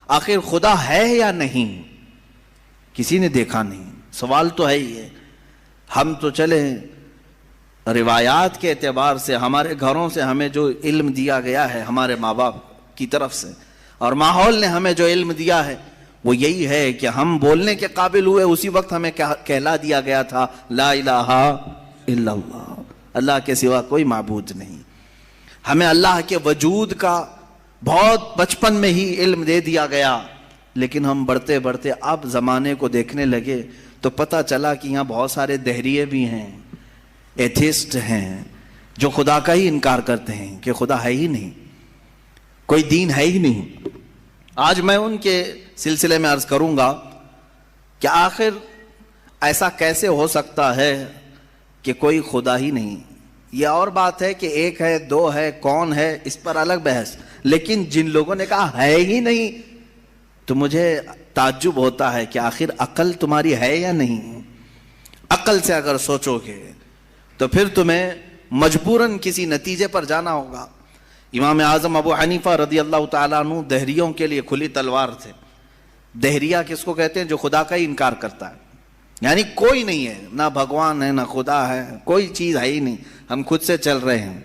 آخر خدا ہے یا نہیں؟ کسی نے دیکھا نہیں. سوال تو ہے ہی ہے. ہم تو چلے روایات کے اعتبار سے، ہمارے گھروں سے ہمیں جو علم دیا گیا ہے ہمارے ماں باپ کی طرف سے، اور ماحول نے ہمیں جو علم دیا ہے وہ یہی ہے کہ ہم بولنے کے قابل ہوئے اسی وقت ہمیں کہلا دیا گیا تھا لا الہ الا اللہ، اللہ کے سوا کوئی معبود نہیں. ہمیں اللہ کے وجود کا بہت بچپن میں ہی علم دے دیا گیا، لیکن ہم بڑھتے بڑھتے اب زمانے کو دیکھنے لگے تو پتہ چلا کہ یہاں بہت سارے دہریے بھی ہیں، ایتھیسٹ ہیں، جو خدا کا ہی انکار کرتے ہیں کہ خدا ہے ہی نہیں، کوئی دین ہے ہی نہیں. آج میں ان کے سلسلے میں عرض کروں گا کہ آخر ایسا کیسے ہو سکتا ہے کہ کوئی خدا ہی نہیں. یہ اور بات ہے کہ ایک ہے، دو ہے، کون ہے، اس پر الگ بحث، لیکن جن لوگوں نے کہا ہے ہی نہیں تو مجھے تعجب ہوتا ہے کہ آخر عقل تمہاری ہے یا نہیں. عقل سے اگر سوچو گے تو پھر تمہیں مجبوراً کسی نتیجے پر جانا ہوگا. امام اعظم ابو حنیفہ رضی اللہ تعالیٰ عنہ دہریوں کے لیے کھلی تلوار تھے. دہریہ کس کو کہتے ہیں؟ جو خدا کا ہی انکار کرتا ہے، یعنی کوئی نہیں ہے، نہ بھگوان ہے نہ خدا ہے، کوئی چیز ہے ہی نہیں، ہم خود سے چل رہے ہیں.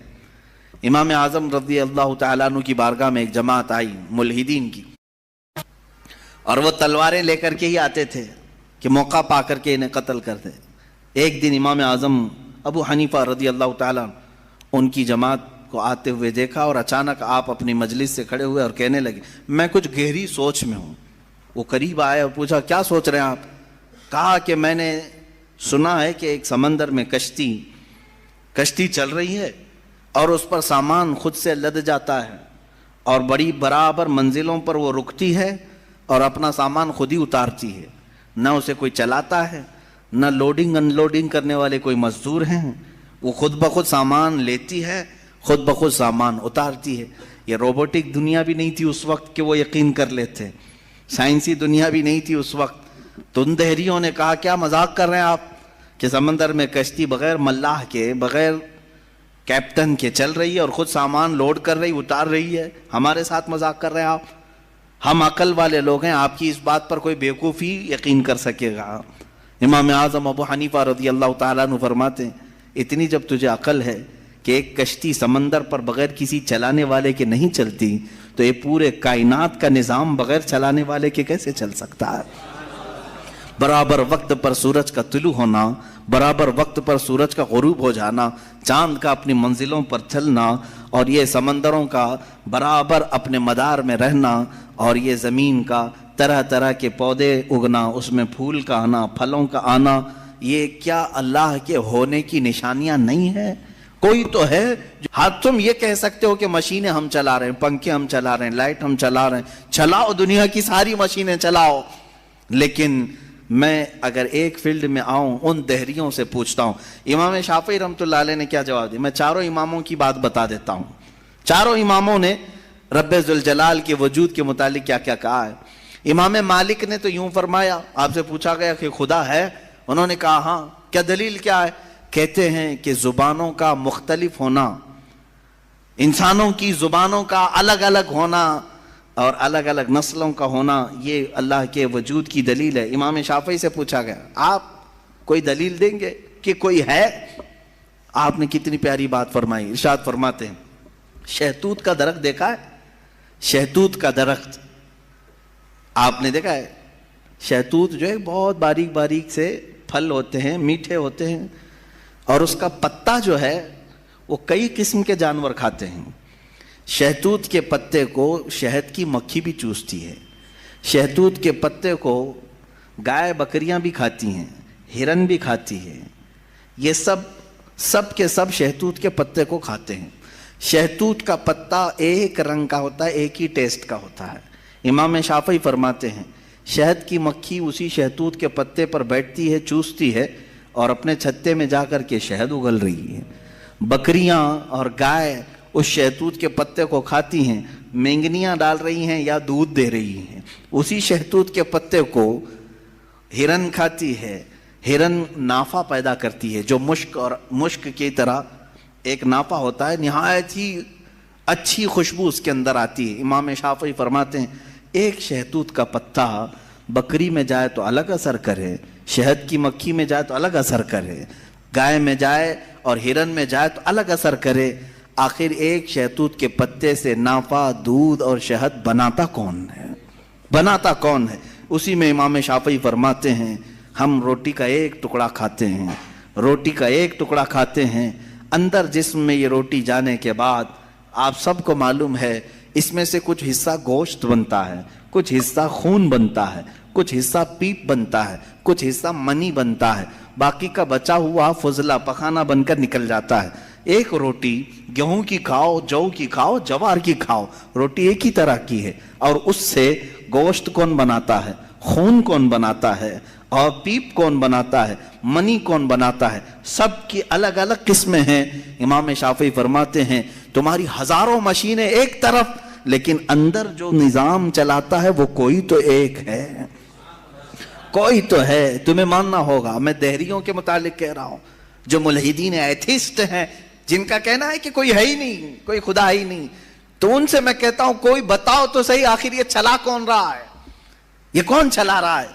امام اعظم رضی اللہ تعالیٰ عنہ کی بارگاہ میں ایک جماعت آئی ملحدین کی، اور وہ تلواریں لے کر کے ہی آتے تھے کہ موقع پا کر کے انہیں قتل کر دیں. ایک دن امام اعظم ابو حنیفہ رضی اللہ تعالیٰ ان کی جماعت کو آتے ہوئے دیکھا، اور اچانک آپ اپنی مجلس سے کھڑے ہوئے اور کہنے لگے میں کچھ گہری سوچ میں ہوں. وہ قریب آئے اور پوچھا کیا سوچ رہے ہیں آپ؟ کہا کہ میں نے سنا ہے کہ ایک سمندر میں کشتی چل رہی ہے اور اس پر سامان خود سے لد جاتا ہے، اور بڑی برابر منزلوں پر وہ رکتی ہے اور اپنا سامان خود ہی اتارتی ہے، نہ اسے کوئی چلاتا ہے، نہ لوڈنگ ان لوڈنگ کرنے والے کوئی مزدور ہیں، وہ خود بخود سامان لیتی ہے، خود بخود سامان اتارتی ہے. یہ روبوٹک دنیا بھی نہیں تھی اس وقت کہ وہ یقین کر لیتے، سائنسی دنیا بھی نہیں تھی اس وقت. تو ان دہریوں نے کہا کیا مذاق کر رہے ہیں آپ کہ سمندر میں کشتی بغیر ملاح کے، بغیر کیپٹن کے چل رہی ہے اور خود سامان لوڈ کر رہی، اتار رہی ہے، ہمارے ساتھ مذاق کر رہے ہیں آپ؟ ہم عقل والے لوگ ہیں، آپ کی اس بات پر کوئی بیوقوفی یقین کر سکے گا؟ امام اعظم ابو حنیفہ رضی اللہ تعالیٰ عنہ فرماتے ہیں اتنی جب تجھے عقل ہے کہ ایک کشتی سمندر پر بغیر کسی چلانے والے کے نہیں چلتی، تو یہ پورے کائنات کا نظام بغیر چلانے والے کے کیسے چل سکتا ہے؟ برابر وقت پر سورج کا طلوع ہونا، برابر وقت پر سورج کا غروب ہو جانا، چاند کا اپنی منزلوں پر چلنا، اور یہ سمندروں کا برابر اپنے مدار میں رہنا، اور یہ زمین کا طرح طرح کے پودے اگنا، اس میں پھول کا آنا، پھلوں کا آنا، یہ کیا اللہ کے ہونے کی نشانیاں نہیں ہے؟ کوئی تو ہے. ہاں تم یہ کہہ سکتے ہو کہ مشینیں ہم چلا رہے ہیں، پنکھے ہم چلا رہے ہیں، لائٹ ہم چلا رہے ہیں، چلاؤ دنیا کی ساری مشینیں چلاؤ، لیکن میں اگر ایک فیلڈ میں آؤں ان دہریوں سے پوچھتا ہوں. امام شافعی رحمۃ اللہ علیہ نے کیا جواب دیا؟ میں چاروں اماموں کی بات بتا دیتا ہوں. چاروں اماموں نے رب ذوالجلال کے وجود کے متعلق کیا کیا کہا ہے. امام مالک نے تو یوں فرمایا، آپ سے پوچھا گیا کہ خدا ہے، انہوں نے کہا ہاں. کیا دلیل کیا ہے؟ کہتے ہیں کہ زبانوں کا مختلف ہونا، انسانوں کی زبانوں کا الگ الگ ہونا اور الگ الگ نسلوں کا ہونا، یہ اللہ کے وجود کی دلیل ہے. امام شافعی سے پوچھا گیا آپ کوئی دلیل دیں گے کہ کوئی ہے؟ آپ نے کتنی پیاری بات فرمائی. ارشاد فرماتے ہیں شہتوت کا درخت دیکھا ہے؟ شہتوت کا درخت آپ نے دیکھا ہے؟ شہتوت جو ہے بہت باریک باریک سے پھل ہوتے ہیں، میٹھے ہوتے ہیں، اور اس کا پتا جو ہے وہ کئی قسم کے جانور کھاتے ہیں. شہتوت کے پتے کو شہد کی مکھی بھی چوستی ہے. شہتوت کے پتے کو گائے بکریاں بھی کھاتی ہیں، ہرن بھی کھاتی ہے. یہ سب کے سب شہتوت کے پتے کو کھاتے ہیں. شہتوت کا پتا ایک رنگ کا ہوتا ہے، ایک ہی ٹیسٹ کا ہوتا ہے. امام شافعی فرماتے ہیں شہد کی مکھی اسی شہتوت کے پتے پر بیٹھتی ہے، چوستی ہے، اور اپنے چھتے میں جا کر کے شہد اگل رہی ہے. بکریاں اور گائے اس شہتوت کے پتے کو کھاتی ہیں، مینگنیاں ڈال رہی ہیں یا دودھ دے رہی ہیں. اسی شہتوت کے پتے کو ہرن کھاتی ہے. ہرن نافع پیدا کرتی ہے جو مشک کی طرح ایک نافع ہوتا ہے، نہایت ہی اچھی خوشبو اس کے اندر آتی ہے. امام شافعی فرماتے ہیں ایک شہتوت کا پتا بکری میں جائے تو الگ اثر کرے، شہد کی مکھی میں جائے تو الگ اثر کرے، گائے میں جائے اور ہرن میں جائے تو الگ اثر کرے، آخر ایک شہتوت کے پتے سے نافع، دودھ اور شہد بناتا کون ہے؟ بناتا کون ہے؟ اسی میں امام شافعی فرماتے ہیں ہم روٹی کا ایک ٹکڑا کھاتے ہیں، روٹی کا ایک ٹکڑا کھاتے ہیں، اندر جسم میں یہ روٹی جانے کے بعد آپ سب کو معلوم ہے اس میں سے کچھ حصہ گوشت بنتا ہے، کچھ حصہ خون بنتا ہے، کچھ حصہ پیپ بنتا ہے، کچھ حصہ منی بنتا ہے، باقی کا بچا ہوا فضلہ پخانہ بن کر نکل جاتا ہے۔ ایک روٹی گیہوں کی کھاؤ، جو کی کھاؤ، جوار کی کھاؤ، روٹی ایک ہی طرح کی ہے، اور اس سے گوشت کون بناتا ہے، خون کون بناتا ہے، اور پیپ کون بناتا ہے، منی کون بناتا ہے، سب کی الگ الگ قسمیں ہیں۔ امام شافعی فرماتے ہیں تمہاری ہزاروں مشینیں ایک طرف، لیکن اندر جو نظام چلاتا ہے وہ کوئی تو ایک ہے، کوئی تو ہے، تمہیں ماننا ہوگا۔ میں دہریوں کے متعلق کہہ رہا ہوں، جو ملحدین ایتھیسٹ ہیں، جن کا کہنا ہے کہ کوئی ہے ہی نہیں، کوئی خدا ہی نہیں، تو ان سے میں کہتا ہوں کوئی بتاؤ تو صحیح آخر یہ چلا کون رہا ہے، یہ کون چلا رہا ہے،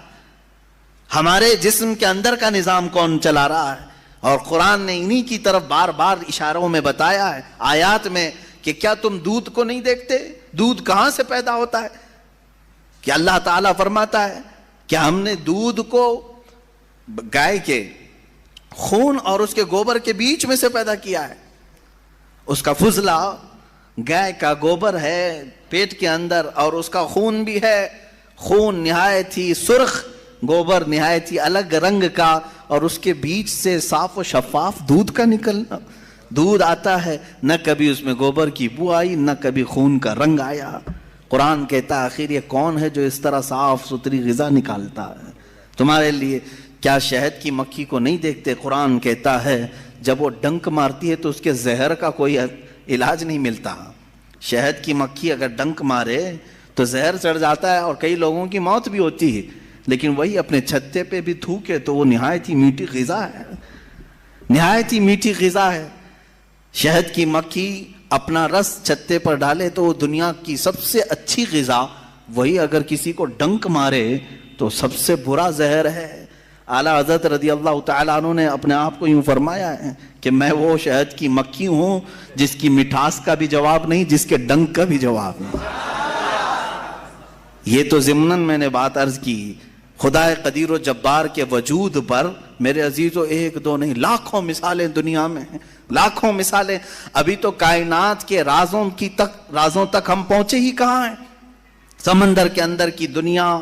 ہمارے جسم کے اندر کا نظام کون چلا رہا ہے؟ اور قرآن نے انہی کی طرف بار بار اشاروں میں بتایا ہے، آیات میں، کہ کیا تم دودھ کو نہیں دیکھتے؟ دودھ کہاں سے پیدا ہوتا ہے؟ کہ اللہ تعالیٰ فرماتا ہے کہ ہم نے دودھ کو گائے کے خون اور اس کے گوبر کے بیچ میں سے پیدا کیا ہے۔ اس کا فضلہ گائے کا گوبر ہے پیٹ کے اندر، اور اس کا خون بھی ہے، خون نہایت ہی سرخ، گوبر نہایت ہی الگ رنگ کا، اور اس کے بیچ سے صاف و شفاف دودھ کا نکلنا، دودھ آتا ہے، نہ کبھی اس میں گوبر کی بو آئی، نہ کبھی خون کا رنگ آیا۔ قرآن کہتا ہے آخر یہ کون ہے جو اس طرح صاف ستھری غذا نکالتا ہے تمہارے لیے؟ کیا شہد کی مکھی کو نہیں دیکھتے؟ قرآن کہتا ہے جب وہ ڈنک مارتی ہے تو اس کے زہر کا کوئی علاج نہیں ملتا۔ شہد کی مکھی اگر ڈنک مارے تو زہر چڑھ جاتا ہے اور کئی لوگوں کی موت بھی ہوتی ہے، لیکن وہی اپنے چھتے پہ بھی تھوکے تو وہ نہایت ہی میٹھی غذا ہے، نہایت ہی میٹھی غذا ہے۔ شہد کی مکھی اپنا رس چھتے پر ڈالے تو وہ دنیا کی سب سے اچھی غذا، وہی اگر کسی کو ڈنک مارے تو سب سے برا زہر ہے۔ اعلیٰ حضرت رضی اللہ تعالیٰ عنہ نے اپنے آپ کو یوں فرمایا ہے کہ میں وہ شہد کی مکھی ہوں جس کی مٹھاس کا بھی جواب نہیں، جس کے ڈنک کا بھی جواب نہیں۔ یہ تو ضمناً میں نے بات عرض کی، خدا قدیر و جبار کے وجود پر میرے عزیزو ایک دو نہیں، لاکھوں مثالیں دنیا میں ہیں، لاکھوں مثالیں۔ ابھی تو کائنات کے رازوں تک ہم پہنچے ہی کہاں ہیں؟ سمندر کے اندر کی دنیا،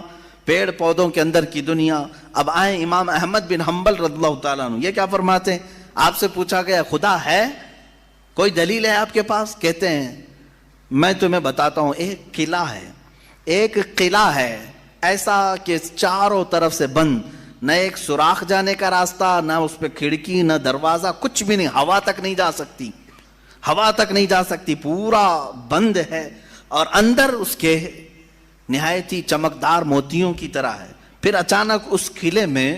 پیڑ پودوں کے اندر کی دنیا۔ اب آئیں امام احمد بن حنبل رضی اللہ تعالیٰ عنہ، یہ کیا فرماتے ہیں؟ آپ سے پوچھا گیا خدا ہے؟ کوئی دلیل ہے آپ کے پاس؟ کہتے ہیں میں تمہیں بتاتا ہوں، ایک قلعہ ہے، ایک قلعہ ہے ایسا کہ چاروں طرف سے بند، نہ ایک سوراخ جانے کا راستہ، نہ اس پہ کھڑکی، نہ دروازہ، کچھ بھی نہیں، ہوا تک نہیں جا سکتی، ہوا تک نہیں جا سکتی، پورا بند ہے، اور اندر اس کے نہایت ہی چمکدار موتیوں کی طرح ہے۔ پھر اچانک اس قلعے میں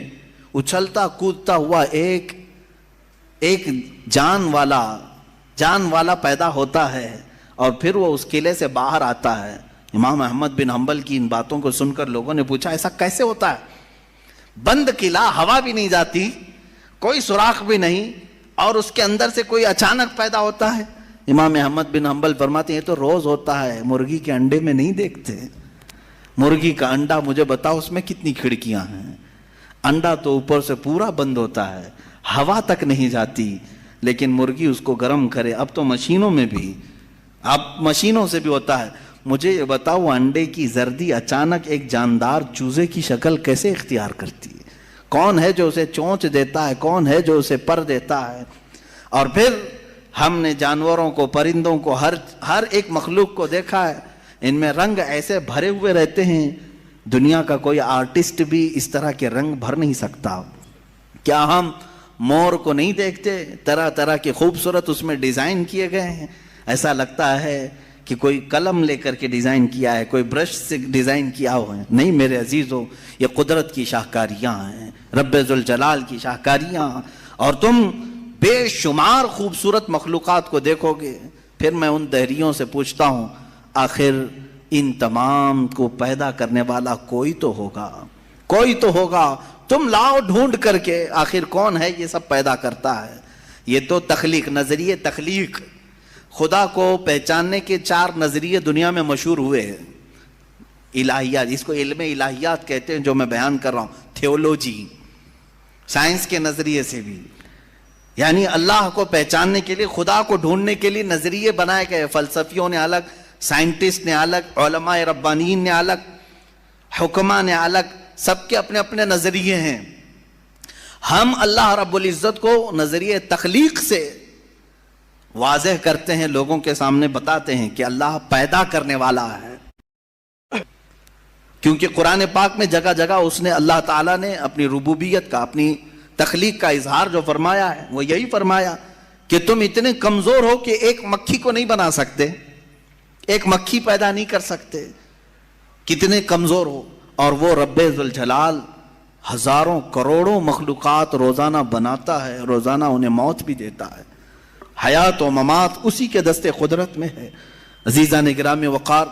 اچھلتا کودتا ہوا ایک جان والا پیدا ہوتا ہے، اور پھر وہ اس قلعے سے باہر آتا ہے۔ امام احمد بن حنبل کی ان باتوں کو سن کر لوگوں نے پوچھا ایسا کیسے ہوتا ہے؟ بند قلعہ، ہوا بھی نہیں جاتی، کوئی سوراخ بھی نہیں، اور اس کے اندر سے کوئی اچانک پیدا ہوتا ہے۔ امام احمد بن حنبل فرماتے ہیں یہ تو روز ہوتا ہے، مرغی کے انڈے میں نہیں دیکھتے۔ مرغی کا انڈا مجھے بتاؤ اس میں کتنی کھڑکیاں ہیں؟ انڈا تو اوپر سے پورا بند ہوتا ہے، ہوا تک نہیں جاتی، لیکن مرغی اس کو گرم کرے۔ اب تو مشینوں میں بھی، اب مشینوں سے بھی ہوتا ہے۔ مجھے یہ بتاؤ انڈے کی زردی اچانک ایک جاندار چوزے کی شکل کیسے اختیار کرتی ہے؟ کون ہے جو اسے چونچ دیتا ہے؟ کون ہے جو اسے پر دیتا ہے؟ اور پھر ہم نے جانوروں کو، پرندوں کو، ہر ایک مخلوق کو دیکھا ہے، ان میں رنگ ایسے بھرے ہوئے رہتے ہیں، دنیا کا کوئی آرٹسٹ بھی اس طرح کے رنگ بھر نہیں سکتا۔ کیا ہم مور کو نہیں دیکھتے؟ طرح طرح کے خوبصورت اس میں ڈیزائن کیے گئے ہیں، ایسا لگتا ہے کہ کوئی قلم لے کر کے ڈیزائن کیا ہے، کوئی برش سے ڈیزائن کیا ہوا ہے۔ نہیں میرے عزیزو، یہ قدرت کی شاہکاریاں ہیں، رب ذوالجلال کی شاہکاریاں، اور تم بے شمار خوبصورت مخلوقات کو دیکھو گے۔ پھر میں ان دہریوں سے پوچھتا ہوں آخر ان تمام کو پیدا کرنے والا کوئی تو ہوگا، کوئی تو ہوگا، تم لاؤ ڈھونڈ کر کے، آخر کون ہے یہ سب پیدا کرتا ہے؟ یہ تو تخلیق، نظریے تخلیق، خدا کو پہچاننے کے 4 نظریے دنیا میں مشہور ہوئے ہیں۔ الہیات، اس کو علم الہیات کہتے ہیں جو میں بیان کر رہا ہوں، تھیولوجی، سائنس کے نظریے سے بھی، یعنی اللہ کو پہچاننے کے لیے، خدا کو ڈھونڈنے کے لیے نظریے بنائے گئے، فلسفیوں نے الگ، سائنٹسٹ نے الگ، علماء ربانیین نے الگ، حکماء نے الگ، سب کے اپنے اپنے نظریے ہیں۔ ہم اللہ رب العزت کو نظریے تخلیق سے واضح کرتے ہیں، لوگوں کے سامنے بتاتے ہیں کہ اللہ پیدا کرنے والا ہے، کیونکہ قرآن پاک میں جگہ جگہ اس نے، اللہ تعالیٰ نے اپنی ربوبیت کا، اپنی تخلیق کا اظہار جو فرمایا ہے وہ یہی فرمایا کہ تم اتنے کمزور ہو کہ ایک مکھی کو نہیں بنا سکتے، ایک مکھی پیدا نہیں کر سکتے، کتنے کمزور ہو، اور وہ رب ذوالجلال ہزاروں کروڑوں مخلوقات روزانہ بناتا ہے، روزانہ انہیں موت بھی دیتا ہے، حیات و ممات اسی کے دست قدرت میں ہے۔ عزیزان گرامی وقار،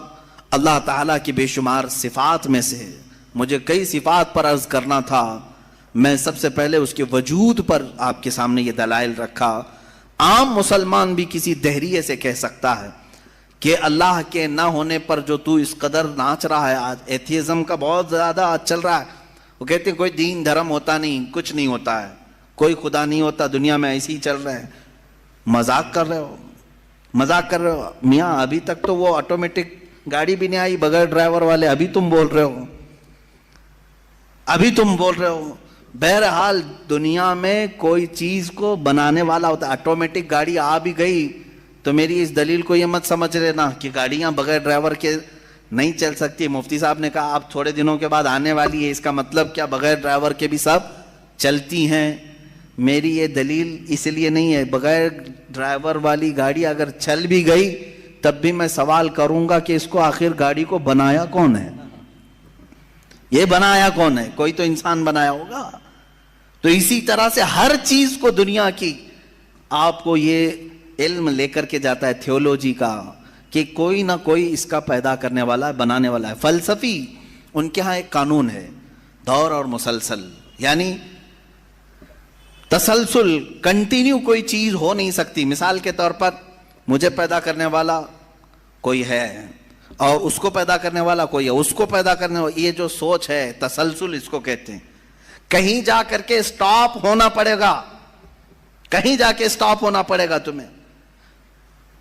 اللہ تعالیٰ کی بے شمار صفات میں سے مجھے کئی صفات پر عرض کرنا تھا، میں سب سے پہلے اس کے وجود پر آپ کے سامنے یہ دلائل رکھا۔ عام مسلمان بھی کسی دہریے سے کہہ سکتا ہے کہ اللہ کے نہ ہونے پر جو تو اس قدر ناچ رہا ہے، آج ایتھیزم کا بہت زیادہ آج چل رہا ہے، وہ کہتے ہیں کوئی دین دھرم ہوتا نہیں، کچھ نہیں ہوتا ہے، کوئی خدا نہیں ہوتا، دنیا میں ایسے ہی چل رہے ہیں۔ مذاق کر رہے ہو، مذاق کر رہے ہو میاں، ابھی تک تو وہ آٹومیٹک گاڑی بھی نہیں آئی بغیر ڈرائیور والے، ابھی تم بول رہے ہو، ابھی تم بول رہے ہو۔ بہرحال دنیا میں کوئی چیز کو بنانے والا ہوتا ہے، آٹومیٹک گاڑی آ بھی گئی تو میری اس دلیل کو یہ مت سمجھ لینا کہ گاڑیاں بغیر ڈرائیور کے نہیں چل سکتی۔ مفتی صاحب نے کہا آپ تھوڑے دنوں کے بعد آنے والی ہے، اس کا مطلب کیا بغیر ڈرائیور کے بھی سب چلتی ہیں؟ میری یہ دلیل اس لیے نہیں ہے، بغیر ڈرائیور والی گاڑی اگر چل بھی گئی تب بھی میں سوال کروں گا کہ اس کو آخر گاڑی کو بنایا کون ہے؟ یہ بنایا کون ہے؟ کوئی تو انسان بنایا ہوگا۔ تو اسی طرح سے ہر چیز کو دنیا کی آپ کو یہ علم لے کر کے جاتا ہے تھیولوجی کا کہ کوئی نہ کوئی اس کا پیدا کرنے والا ہے، بنانے والا ہے۔ فلسفی ان کے ہاں ایک قانون ہے، دور اور مسلسل، یعنی تسلسل، کنٹینیو کوئی چیز ہو نہیں سکتی۔ مثال کے طور پر مجھے پیدا کرنے والا کوئی ہے اور اس کو پیدا کرنے والا کوئی ہے، اس کو پیدا کرنے والا، یہ جو سوچ ہے تسلسل اس کو کہتے ہیں۔ کہیں جا کر کے سٹاپ ہونا پڑے گا، کہیں جا کے سٹاپ ہونا پڑے گا تمہیں۔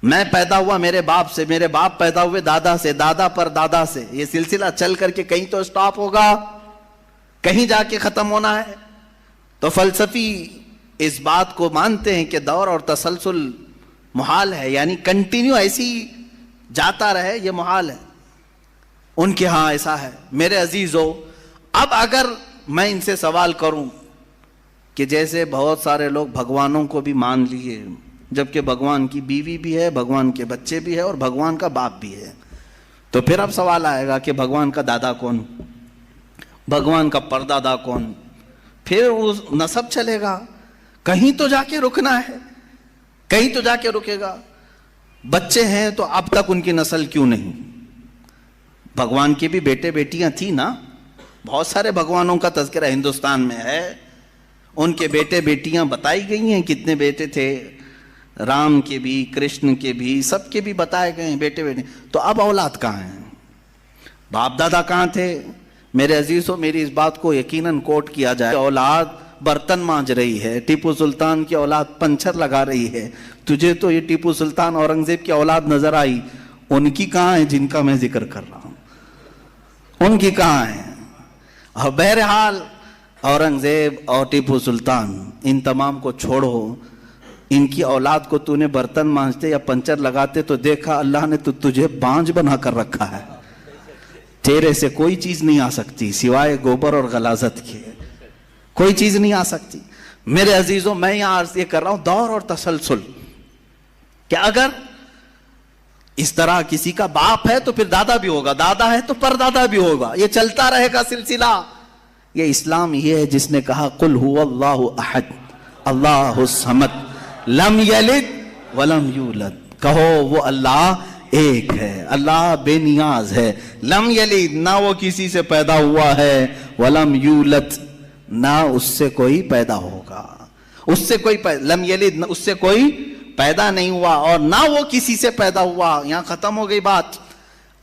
میں پیدا ہوا میرے باپ سے، میرے باپ پیدا ہوئے دادا سے، دادا پر دادا سے، یہ سلسلہ چل کر کے کہیں تو سٹاپ ہوگا، کہیں جا کے ختم ہونا ہے۔ تو فلسفی اس بات کو مانتے ہیں کہ دور اور تسلسل محال ہے، یعنی کنٹینیو ایسی جاتا رہے، یہ محال ہے۔ ان کے ہاں ایسا ہے۔ میرے عزیزو، اب اگر میں ان سے سوال کروں کہ جیسے بہت سارے لوگ بھگوانوں کو بھی مان لیے، جبکہ بھگوان کی بیوی بھی ہے، بھگوان کے بچے بھی ہے اور بھگوان کا باپ بھی ہے، تو پھر اب سوال آئے گا کہ بھگوان کا دادا کون، بھگوان کا پردادا کون؟ پھر وہ نسب چلے گا، کہیں تو جا کے رکنا ہے، کہیں تو جا کے رکے گا۔ بچے ہیں تو اب تک ان کی نسل کیوں نہیں؟ بھگوان کے بھی بیٹے بیٹیاں تھیں نا، بہت سارے بھگوانوں کا تذکرہ ہندوستان میں ہے، ان کے بیٹے بیٹیاں بتائی گئی ہیں، کتنے بیٹے تھے، رام کے بھی، کرشن کے بھی، سب کے بھی بتائے گئے ہیں بیٹے بیٹے۔ تو اب اولاد کہاں ہیں؟ باپ دادا کہاں تھے؟ میرے عزیزوں، میری اس بات کو یقیناً کوٹ کیا جائے، اولاد برتن مانج رہی ہے، ٹیپو سلطان کی اولاد پنچر لگا رہی ہے، تجھے تو یہ ٹیپو سلطان اورنگزیب کی اولاد نظر آئی، ان کی کہاں ہے جن کا میں ذکر کر رہا ہوں؟ ان کی کہاں ہے؟ اور بہرحال اورنگزیب اور ٹیپو سلطان ان تمام کو چھوڑو، ان کی اولاد کو تو نے برتن مانجتے یا پنچر لگاتے تو دیکھا اللہ نے تو تجھے بانج بنا کر رکھا ہے، تیرے سے کوئی چیز نہیں آ سکتی سوائے گوبر اور غلاظت کے، کوئی چیز نہیں آ سکتی۔ میرے عزیزوں، میں یہاں عرض یہ کر رہا ہوں دور اور تسلسل، کہ اگر اس طرح کسی کا باپ ہے تو پھر دادا بھی ہوگا، دادا ہے تو پردادا بھی ہوگا، یہ چلتا رہے گا سلسلہ۔ یہ اسلام یہ ہے جس نے کہا قل هو اللہ احد اللہ الصمد لم یلد ولم یولد، کہو وہ اللہ ایک ہے، اللہ بے نیاز ہے۔ لم یلد، نہ وہ کسی سے پیدا ہوا ہے، ولم یولد، نہ اس سے کوئی پیدا ہوگا، اس سے کوئی لم یلد، اس سے کوئی پیدا نہیں ہوا، اور نہ وہ کسی سے پیدا ہوا۔ یہاں ختم ہو گئی بات۔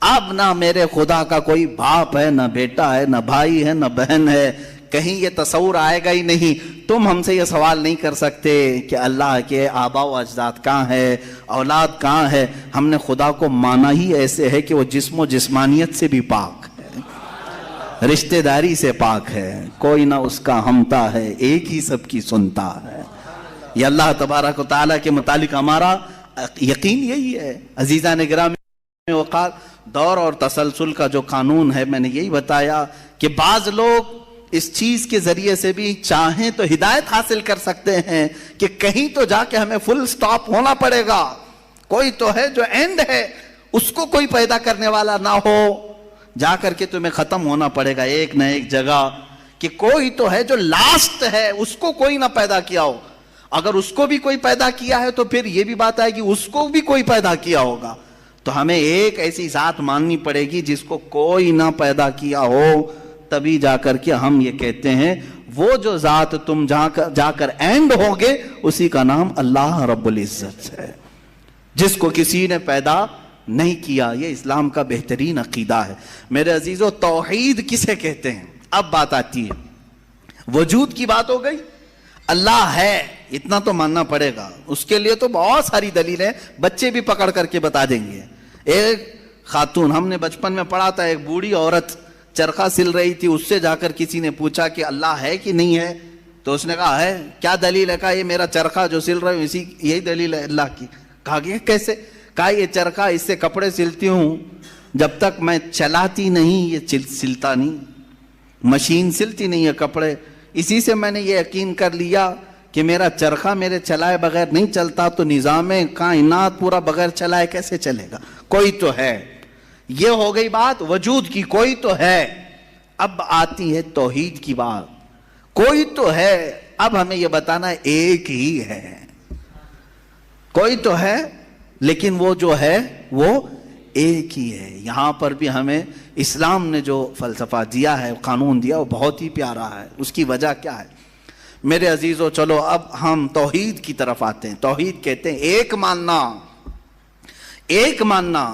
اب نہ میرے خدا کا کوئی باپ ہے، نہ بیٹا ہے، نہ بھائی ہے، نہ بہن ہے، کہیں یہ تصور آئے گا ہی نہیں۔ تم ہم سے یہ سوال نہیں کر سکتے کہ اللہ کے آباء و اجداد کہاں ہے، اولاد کہاں ہے۔ ہم نے خدا کو مانا ہی ایسے ہے کہ وہ جسم و جسمانیت سے بھی پاک ہے، رشتہ داری سے پاک ہے، کوئی نہ اس کا ہمتا ہے، ایک ہی سب کی سنتا ہے۔ یہ اللہ تبارک و تعالیٰ کے متعلق ہمارا یقین یہی ہے۔ عزیزان گرامی وقار، دور اور تسلسل کا جو قانون ہے، میں نے یہی بتایا کہ بعض لوگ اس چیز کے ذریعے سے بھی چاہیں تو ہدایت حاصل کر سکتے ہیں کہ کہیں تو جا کے ہمیں فل سٹاپ ہونا پڑے گا، کوئی تو ہے جو اینڈ ہے، اس کو کوئی پیدا کرنے والا نہ ہو، جا کر کے تمہیں ختم ہونا پڑے گا ایک نہ ایک جگہ، کہ کوئی تو ہے جو لاسٹ ہے، اس کو کوئی نہ پیدا کیا ہو۔ اگر اس کو بھی کوئی پیدا کیا ہے تو پھر یہ بھی بات آئے گی اس کو بھی کوئی پیدا کیا ہوگا۔ تو ہمیں ایک ایسی ذات ماننی پڑے گی جس کو کوئی نہ پیدا کیا ہو، تبھی جا کر کے ہم یہ کہتے ہیں وہ جو ذات تم جا کر اینڈ ہوگے اسی کا نام اللہ رب العزت ہے، جس کو کسی نے پیدا نہیں کیا۔ یہ اسلام کا بہترین عقیدہ ہے۔ میرے عزیزو، توحید کسے کہتے ہیں؟ اب بات آتی ہے، وجود کی بات ہو گئی، اللہ ہے اتنا تو ماننا پڑے گا، اس کے لیے تو بہت ساری دلیلیں بچے بھی پکڑ کر کے بتا دیں گے۔ ایک خاتون، ہم نے بچپن میں پڑھا تھا، ایک بوڑھی عورت چرخہ سل رہی تھی، اس سے جا کر کسی نے پوچھا کہ اللہ ہے کہ نہیں ہے، تو اس نے کہا ہے۔ کیا دلیل ہے؟ کہا یہ میرا چرخہ جو سل رہا ہوں اسی یہی دلیل ہے اللہ کی۔ کہا کہ کیسے؟ کہا یہ چرخہ، اس سے کپڑے سلتی ہوں، جب تک میں چلاتی نہیں یہ سلتا نہیں، مشین سلتی نہیں ہے کپڑے، اسی سے میں نے یہ یقین کر لیا کہ میرا چرخہ میرے چلائے بغیر نہیں چلتا، تو نظام کائنات پورا بغیر چلائے کیسے چلے گا؟ کوئی تو ہے۔ یہ ہو گئی بات وجود کی، کوئی تو ہے۔ اب آتی ہے توحید کی بات، کوئی تو ہے، اب ہمیں یہ بتانا ہے ایک ہی ہے۔ کوئی تو ہے لیکن وہ جو ہے وہ ایک ہی ہے۔ یہاں پر بھی ہمیں اسلام نے جو فلسفہ دیا ہے، قانون دیا، وہ بہت ہی پیارا ہے۔ اس کی وجہ کیا ہے میرے عزیزو؟ چلو اب ہم توحید کی طرف آتے ہیں۔ توحید کہتے ہیں ایک ماننا، ایک ماننا۔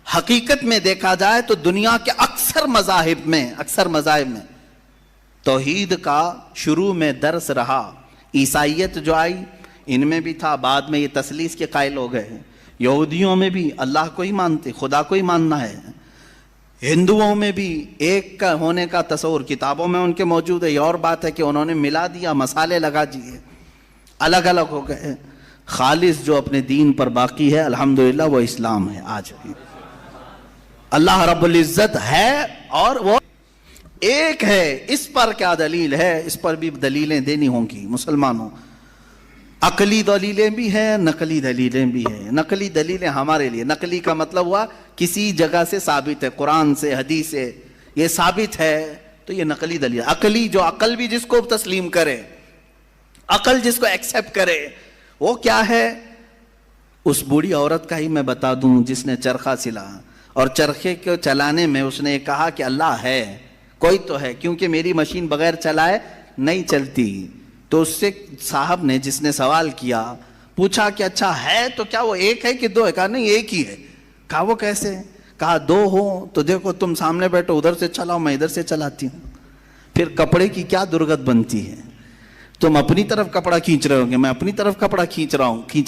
حقیقت میں دیکھا جائے تو دنیا کے اکثر مذاہب میں توحید کا شروع میں درس رہا۔ عیسائیت جو آئی ان میں بھی تھا، بعد میں یہ تثلیث کے قائل ہو گئے۔ یہودیوں میں بھی اللہ کو ہی مانتے، خدا کو ہی ماننا ہے۔ ہندوؤں میں بھی ایک کا ہونے کا تصور کتابوں میں ان کے موجود ہے۔ یہ اور بات ہے کہ انہوں نے ملا دیا، مسالے لگا دیے، الگ الگ ہو گئے۔ خالص جو اپنے دین پر باقی ہے الحمدللہ وہ اسلام ہے۔ آج بھی اللہ رب العزت ہے اور وہ ایک ہے۔ اس پر کیا دلیل ہے؟ اس پر بھی دلیلیں دینی ہوں گی مسلمانوں۔ عقلی دلیلیں بھی ہیں، نقلی دلیلیں بھی ہیں۔ نقلی دلیلیں ہمارے لیے، نقلی کا مطلب ہوا کسی جگہ سے ثابت ہے، قرآن سے، حدیث سے یہ ثابت ہے تو یہ نقلی دلیل۔ عقلی جو عقل بھی جس کو تسلیم کرے، عقل جس کو ایکسیپٹ کرے، وہ کیا ہے؟ اس بوڑھی عورت کا ہی میں بتا دوں جس نے چرخہ سلا، اور چرخے کو چلانے میں اس نے کہا کہ اللہ ہے، کوئی تو ہے، کیونکہ میری مشین بغیر چلائے نہیں چلتی۔ تو اس سے صاحب نے، جس نے سوال کیا، پوچھا کہ اچھا ہے تو کیا وہ ایک ہے کہ دو ہے؟ کہا نہیں ایک ہی ہے۔ کہا وہ کیسے؟ کہا دو ہو تو دیکھو تم سامنے بیٹھو، ادھر سے چلاؤ، میں ادھر سے چلاتی ہوں، پھر کپڑے کی کیا درگت بنتی ہے؟ تم اپنی طرف کپڑا کھینچ رہے ہوں گے، میں اپنی طرف کپڑا کھینچ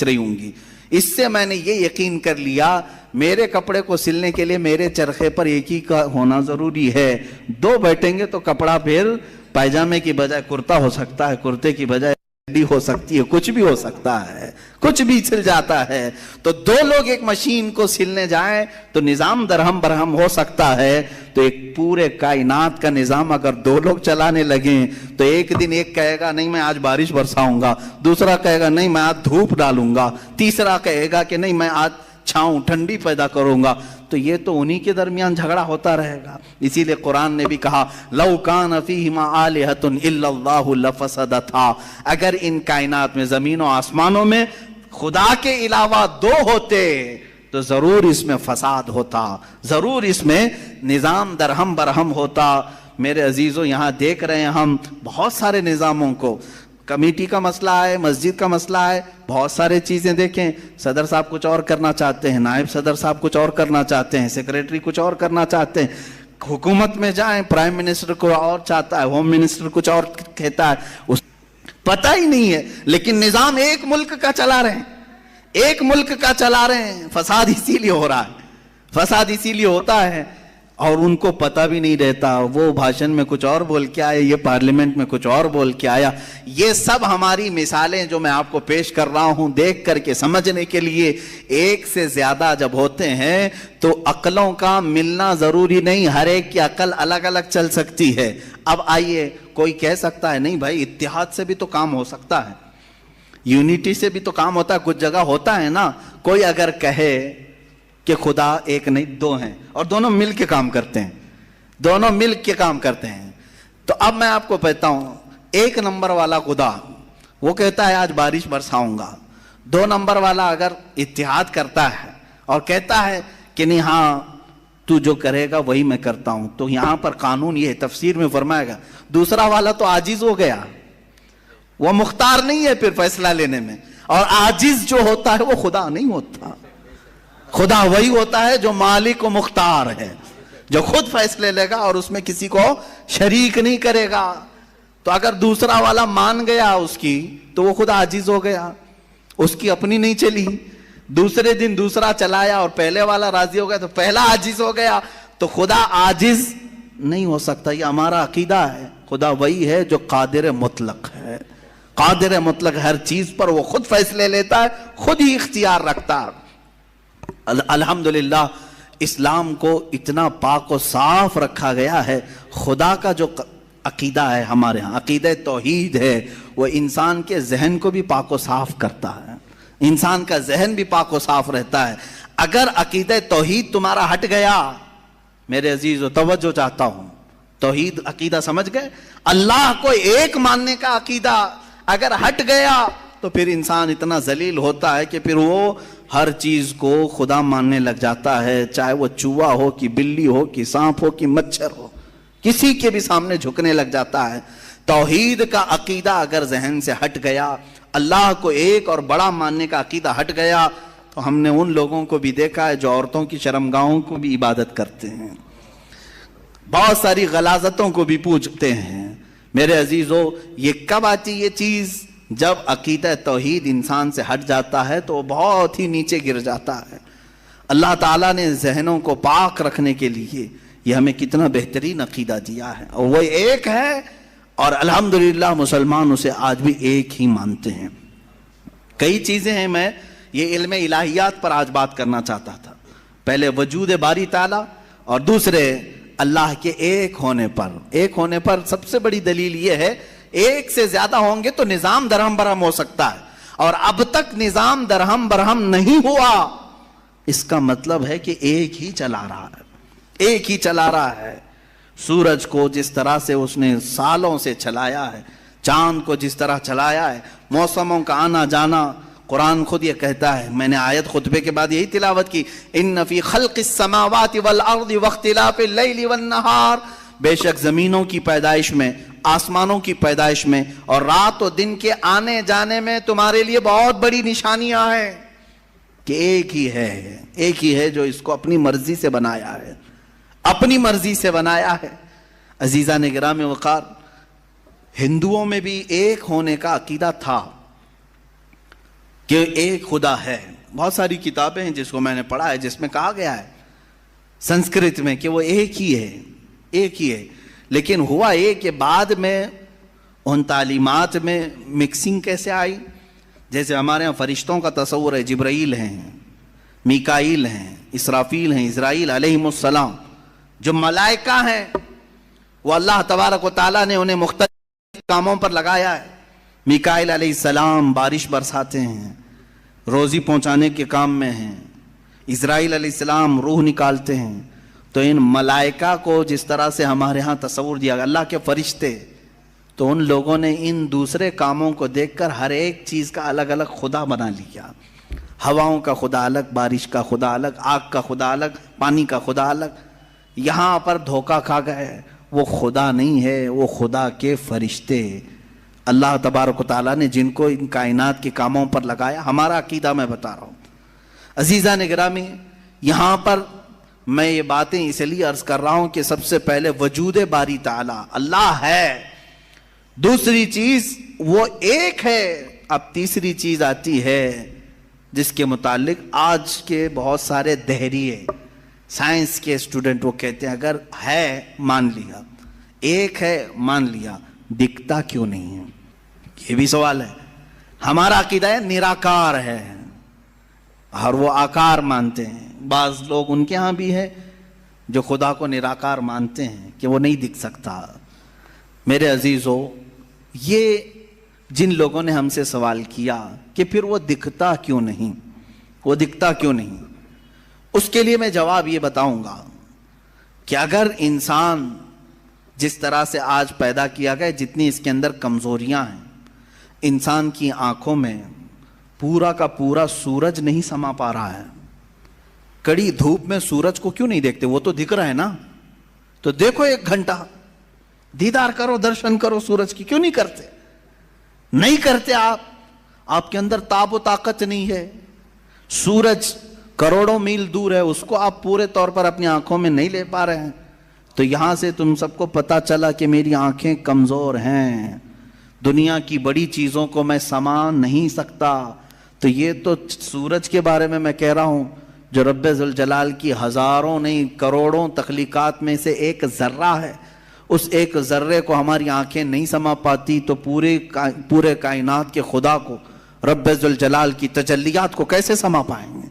رہی ہوں گی۔ اس سے میں نے یہ یقین کر لیا میرے کپڑے کو سلنے کے لیے میرے چرخے پر ایک ہی کا ہونا ضروری ہے۔ دو بیٹھیں گے تو کپڑا پھر پائجامے کی بجائے کرتا ہو سکتا ہے، کرتے کی بجائے بھی ہو سکتی ہے، کچھ بھی ہو سکتا ہے، کچھ بھی سل جاتا ہے۔ تو دو لوگ ایک مشین کو سلنے جائیں تو نظام درہم برہم ہو سکتا ہے، تو ایک پورے کائنات کا نظام اگر دو لوگ چلانے لگیں تو ایک دن ایک کہے گا نہیں میں آج بارش برساؤں گا، دوسرا کہے گا نہیں میں آج دھوپ ڈالوں گا، تیسرا کہے گا کہ نہیں میں آج چھاؤں ٹھنڈی پیدا کروں گا، تو یہ تو انہی کے درمیان جھگڑا ہوتا رہے گا۔ اسی لیے قرآن نے بھی کہا لو کان فیہما آلہۃ الا اللہ لفسدتا، اگر ان کائنات میں، زمین و آسمانوں میں خدا کے علاوہ دو ہوتے تو ضرور اس میں فساد ہوتا، ضرور اس میں نظام درہم برہم ہوتا۔ میرے عزیزوں، یہاں دیکھ رہے ہیں ہم بہت سارے نظاموں کو، کمیٹی کا مسئلہ ہے، مسجد کا مسئلہ ہے، بہت سارے چیزیں دیکھیں، صدر صاحب کچھ اور کرنا چاہتے ہیں، نائب صدر صاحب کچھ اور کرنا چاہتے ہیں، سیکریٹری کچھ اور کرنا چاہتے ہیں، حکومت میں جائیں پرائم منسٹر کو اور چاہتا ہے، ہوم منسٹر کچھ اور کہتا ہے، اس پتہ ہی نہیں ہے، لیکن نظام ایک ملک کا چلا رہے ہیں، ایک ملک کا چلا رہے ہیں۔ فساد اسی لیے ہو رہا ہے، فساد اسی لیے ہوتا ہے، اور ان کو پتہ بھی نہیں رہتا، وہ بھاشن میں کچھ اور بول کے آئے، یہ پارلیمنٹ میں کچھ اور بول کے آیا۔ یہ سب ہماری مثالیں جو میں آپ کو پیش کر رہا ہوں، دیکھ کر کے سمجھنے کے لیے۔ ایک سے زیادہ جب ہوتے ہیں تو عقلوں کا ملنا ضروری نہیں، ہر ایک کی عقل الگ الگ چل سکتی ہے۔ اب آئیے، کوئی کہہ سکتا ہے نہیں بھائی اتحاد سے بھی تو کام ہو سکتا ہے، یونٹی سے بھی تو کام ہوتا ہے، کچھ جگہ ہوتا ہے نا۔ کوئی اگر کہے کہ خدا ایک نہیں دو ہیں اور دونوں مل کے کام کرتے ہیں، دونوں مل کے کام کرتے ہیں، تو اب میں آپ کو کہتا ہوں، ایک نمبر والا خدا وہ کہتا ہے آج بارش برساؤں گا، دو نمبر والا اگر اتحاد کرتا ہے اور کہتا ہے کہ نہیں ہاں تو جو کرے گا وہی میں کرتا ہوں، تو یہاں پر قانون یہ تفسیر میں فرمائے گا دوسرا والا تو عاجز ہو گیا، وہ مختار نہیں ہے پھر فیصلہ لینے میں، اور عاجز جو ہوتا ہے وہ خدا نہیں ہوتا۔ خدا وہی ہوتا ہے جو مالک و مختار ہے، جو خود فیصلے لے گا اور اس میں کسی کو شریک نہیں کرے گا۔ تو اگر دوسرا والا مان گیا اس کی تو وہ خود عاجز ہو گیا، اس کی اپنی نہیں چلی، دوسرے دن دوسرا چلایا اور پہلے والا راضی ہو گیا تو پہلا عاجز ہو گیا، تو خدا عاجز نہیں ہو سکتا۔ یہ ہمارا عقیدہ ہے، خدا وہی ہے جو قادر مطلق ہے، قادر مطلق، ہر چیز پر وہ خود فیصلے لیتا ہے، خود ہی اختیار رکھتا ہے۔ الحمدللہ اسلام کو اتنا پاک و صاف رکھا گیا ہے۔ خدا کا جو عقیدہ ہے ہمارے ہاں، عقیدہ توحید ہے، وہ انسان کے ذہن کو بھی پاک و صاف کرتا ہے، انسان کا ذہن بھی پاک و صاف رہتا ہے۔ اگر عقیدہ توحید تمہارا ہٹ گیا، میرے عزیزو توجہ چاہتا ہوں، توحید عقیدہ سمجھ گئے، اللہ کو ایک ماننے کا عقیدہ اگر ہٹ گیا تو پھر انسان اتنا ذلیل ہوتا ہے کہ پھر وہ ہر چیز کو خدا ماننے لگ جاتا ہے، چاہے وہ چوہا ہو کہ بلی ہو کہ سانپ ہو کہ مچھر ہو، کسی کے بھی سامنے جھکنے لگ جاتا ہے۔ توحید کا عقیدہ اگر ذہن سے ہٹ گیا، اللہ کو ایک اور بڑا ماننے کا عقیدہ ہٹ گیا، تو ہم نے ان لوگوں کو بھی دیکھا ہے جو عورتوں کی شرمگاہوں کو بھی عبادت کرتے ہیں، بہت ساری غلاظتوں کو بھی پوجتے ہیں۔ میرے عزیزو، یہ کب آتی یہ چیز؟ جب عقیدہ توحید انسان سے ہٹ جاتا ہے تو وہ بہت ہی نیچے گر جاتا ہے۔ اللہ تعالیٰ نے ذہنوں کو پاک رکھنے کے لیے یہ ہمیں کتنا بہترین عقیدہ دیا ہے، اور وہ ایک ہے، اور الحمدللہ مسلمان اسے آج بھی ایک ہی مانتے ہیں۔ کئی چیزیں ہیں، میں یہ علم الہیات پر آج بات کرنا چاہتا تھا، پہلے وجود باری تعالیٰ اور دوسرے اللہ کے ایک ہونے پر۔ ایک ہونے پر سب سے بڑی دلیل یہ ہے، ایک سے زیادہ ہوں گے تو نظام درہم برہم ہو سکتا ہے، اور اب تک نظام درہم برہم نہیں ہوا، اس کا مطلب ہے کہ ایک ہی چلا رہا ہے، ایک ہی چلا رہا ہے۔ سورج کو جس طرح سے اس نے سالوں سے چلایا ہے، چاند کو جس طرح چلایا ہے، موسموں کا آنا جانا، قرآن خود یہ کہتا ہے، میں نے آیت خطبے کے بعد یہی تلاوت کی، ان فی خلق السماوات والارض واختلاف اللیل والنہار، بے شک زمینوں کی پیدائش میں، آسمانوں کی پیدائش میں اور رات و دن کے آنے جانے میں تمہارے لیے بہت بڑی نشانیاں ہیں، کہ ایک ہی ہے جو اس کو اپنی مرضی سے بنایا ہے، اپنی مرضی سے بنایا ہے۔ عزیزان گرام وقار، ہندوؤں میں بھی ایک ہونے کا عقیدہ تھا کہ ایک خدا ہے۔ بہت ساری کتابیں ہیں جس کو میں نے پڑھا ہے، جس میں کہا گیا ہے سنسکرت میں کہ وہ ایک ہی ہے، لیکن ہوا یہ کہ بعد میں ان تعلیمات میں مکسنگ کیسے آئی؟ جیسے ہمارے ہاں فرشتوں کا تصور ہے، جبرائیل ہیں، میکائیل ہیں، اسرافیل ہیں، اسرائیل علیہم السلام، جو ملائکہ ہیں وہ اللہ تبارک و تعالیٰ نے انہیں مختلف کاموں پر لگایا ہے۔ میکائیل علیہ السلام بارش برساتے ہیں، روزی پہنچانے کے کام میں ہیں، اسرائیل علیہ السلام روح نکالتے ہیں۔ تو ان ملائکہ کو جس طرح سے ہمارے ہاں تصور دیا گیا، اللہ کے فرشتے، تو ان لوگوں نے ان دوسرے کاموں کو دیکھ کر ہر ایک چیز کا الگ الگ خدا بنا لیا، ہواؤں کا خدا الگ، بارش کا خدا الگ، آگ کا خدا الگ، پانی کا خدا الگ. یہاں پر دھوکہ کھا گئے. وہ خدا نہیں ہے، وہ خدا کے فرشتے. اللہ تبارک و تعالیٰ نے جن کو ان کائنات کے کاموں پر لگایا. ہمارا عقیدہ میں بتا رہا ہوں. عزیزان گرامی، یہاں پر میں یہ باتیں اس لیے عرض کر رہا ہوں کہ سب سے پہلے وجود باری تعالیٰ اللہ ہے. دوسری چیز وہ ایک ہے. اب تیسری چیز آتی ہے جس کے متعلق آج کے بہت سارے دہریے سائنس کے اسٹوڈنٹ وہ کہتے ہیں اگر ہے مان لیا، ایک ہے مان لیا، دکھتا کیوں نہیں ہے؟ یہ بھی سوال ہے. ہمارا عقیدہ ہے نراکار ہے، اور وہ آکار مانتے ہیں. بعض لوگ ان کے ہاں بھی ہے جو خدا کو نراکار مانتے ہیں کہ وہ نہیں دکھ سکتا. میرے عزیزو، یہ جن لوگوں نے ہم سے سوال کیا کہ پھر وہ دکھتا کیوں نہیں، وہ دکھتا کیوں نہیں، اس کے لیے میں جواب یہ بتاؤں گا کہ اگر انسان جس طرح سے آج پیدا کیا گیا، جتنی اس کے اندر کمزوریاں ہیں، انسان کی آنکھوں میں پورا کا پورا سورج نہیں سما پا رہا ہے. کڑی دھوپ میں سورج کو کیوں نہیں دیکھتے؟ وہ تو دکھ رہا ہے نا. تو دیکھو 1 گھنٹہ دیدار کرو، درشن کرو سورج کی. کیوں نہیں کرتے؟ نہیں کرتے. آپ کے اندر تاب و طاقت نہیں ہے. سورج کروڑوں میل دور ہے، اس کو آپ پورے طور پر اپنی آنکھوں میں نہیں لے پا رہے ہیں. تو یہاں سے تم سب کو پتا چلا کہ میری آنکھیں کمزور ہیں، دنیا کی بڑی چیزوں کو میں سما نہیں سکتا. تو یہ تو سورج کے بارے میں کہہ رہا ہوں جو رب ذوالجلال کی ہزاروں نہیں کروڑوں تخلیقات میں سے ایک ذرہ ہے. اس ایک ذرے کو ہماری آنکھیں نہیں سما پاتی تو پورے کائنات کے خدا کو، رب ذوالجلال کی تجلیات کو کیسے سما پائیں گے؟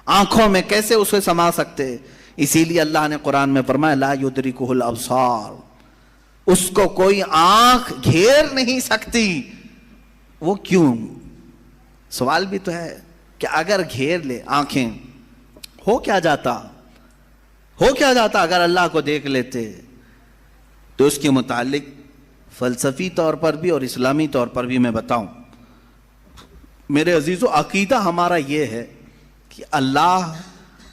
آنکھوں میں کیسے اسے سما سکتے؟ اسی لیے اللہ نے قرآن میں فرمایا لا یدرکہ الابصار، اس کو کوئی آنکھ گھیر نہیں سکتی. وہ کیوں؟ سوال بھی تو ہے کہ اگر گھیر لے آنکھیں، ہو کیا جاتا اگر اللہ کو دیکھ لیتے؟ تو اس کے متعلق فلسفی طور پر بھی اور اسلامی طور پر بھی میں بتاؤں. میرے عزیزو، عقیدہ ہمارا یہ ہے کہ اللہ،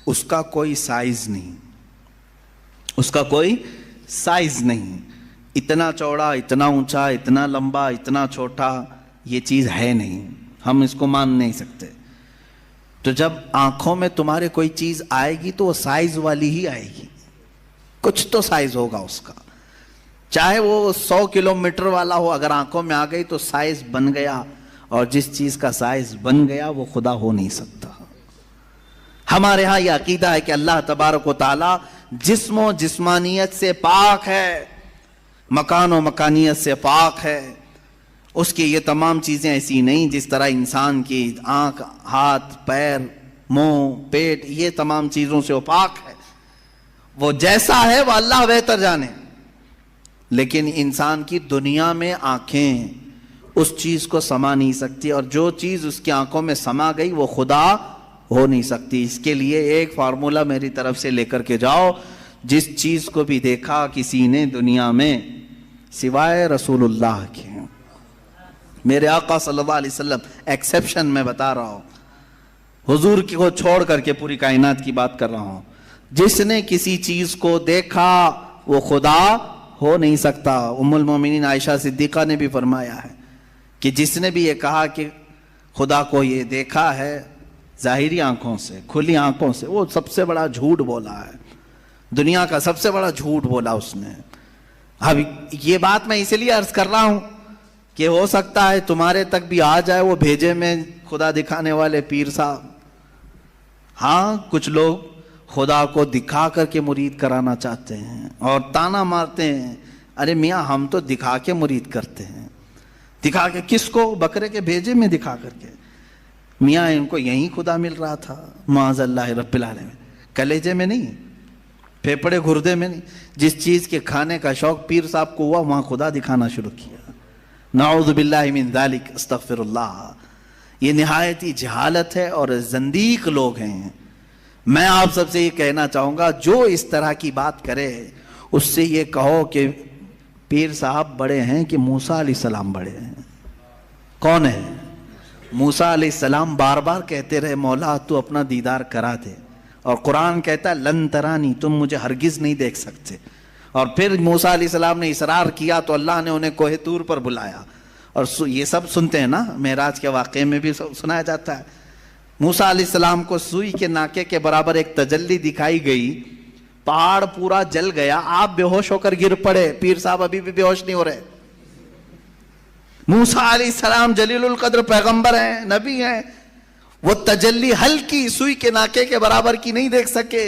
اس کا کوئی سائز نہیں، اس کا کوئی سائز نہیں. اتنا چوڑا، اتنا اونچا، اتنا لمبا، اتنا چھوٹا، یہ چیز ہے نہیں. ہم اس کو مان نہیں سکتے. تو جب آنکھوں میں تمہارے کوئی چیز آئے گی تو وہ سائز والی ہی آئے گی. کچھ تو سائز ہوگا اس کا، چاہے وہ 100 کلومیٹر والا ہو. اگر آنکھوں میں آ گئی تو سائز بن گیا، اور جس چیز کا سائز بن گیا وہ خدا ہو نہیں سکتا. ہمارے ہاں یہ عقیدہ ہے کہ اللہ تبارک و تعالی جسم و جسمانیت سے پاک ہے، مکان و مکانیت سے پاک ہے. اس کی یہ تمام چیزیں ایسی نہیں جس طرح انسان کی آنکھ، ہاتھ، پیر، منہ، پیٹ، یہ تمام چیزوں سے وہ پاک ہے. وہ جیسا ہے وہ اللہ بہتر جانے. لیکن انسان کی دنیا میں آنکھیں اس چیز کو سما نہیں سکتی، اور جو چیز اس کی آنکھوں میں سما گئی وہ خدا ہو نہیں سکتی. اس کے لیے ایک فارمولا میری طرف سے لے کر کے جاؤ. جس چیز کو بھی دیکھا کسی نے دنیا میں سوائے رسول اللہ کے، میرے آقا صلی اللہ علیہ وسلم ایکسیپشن میں بتا رہا ہوں، حضور کو چھوڑ کر کے پوری کائنات کی بات کر رہا ہوں، جس نے کسی چیز کو دیکھا وہ خدا ہو نہیں سکتا. ام المومنین عائشہ صدیقہ نے بھی فرمایا ہے کہ جس نے بھی یہ کہا کہ خدا کو یہ دیکھا ہے ظاہری آنکھوں سے، کھلی آنکھوں سے، وہ سب سے بڑا جھوٹ بولا ہے. دنیا کا سب سے بڑا جھوٹ بولا اس نے. اب یہ بات میں اس لیے عرض کر رہا ہوں کہ ہو سکتا ہے تمہارے تک بھی آ جائے وہ بھیجے میں خدا دکھانے والے پیر صاحب. ہاں، کچھ لوگ خدا کو دکھا کر کے مرید کرانا چاہتے ہیں اور تانا مارتے ہیں، ارے میاں ہم تو دکھا کے مرید کرتے ہیں. دکھا کے کس کو؟ بکرے کے بھیجے میں دکھا کر کے. میاں ان کو یہیں خدا مل رہا تھا معاذ اللہ رب العالمین. کلیجے میں نہیں، پھیپڑے گردے میں نہیں. جس چیز کے کھانے کا شوق پیر صاحب کو ہوا وہاں خدا دکھانا شروع کیا. نعوذ باللہ من ذالک، استغفر اللہ. یہ نہایتی جہالت ہے اور زندیق لوگ ہیں. میں آپ سب سے یہ کہنا چاہوں گا جو اس طرح کی بات کرے اس سے یہ کہو کہ پیر صاحب بڑے ہیں کہ موسیٰ علیہ السلام بڑے ہیں. کون ہے؟ موسیٰ علیہ السلام بار بار کہتے رہے مولا تو اپنا دیدار کرا دے، اور قرآن کہتا ہے لن ترانی، تم مجھے ہرگز نہیں دیکھ سکتے. اور پھر موسیٰ علیہ السلام نے اصرار کیا تو اللہ نے انہیں کوہ طور پر بلایا. اور یہ سب سنتے ہیں نا، معراج کے واقعے میں بھی سنایا جاتا ہے. موسیٰ علیہ السلام کو سوئی کے ناکے کے برابر ایک تجلی دکھائی گئی، پہاڑ پورا جل گیا، آپ بے ہوش ہو کر گر پڑے. پیر صاحب ابھی بھی بے ہوش نہیں ہو رہے. موسیٰ علیہ السلام جلیل القدر پیغمبر ہیں، نبی ہیں، وہ تجلی ہلکی سوئی کے ناکے کے برابر کی نہیں دیکھ سکے.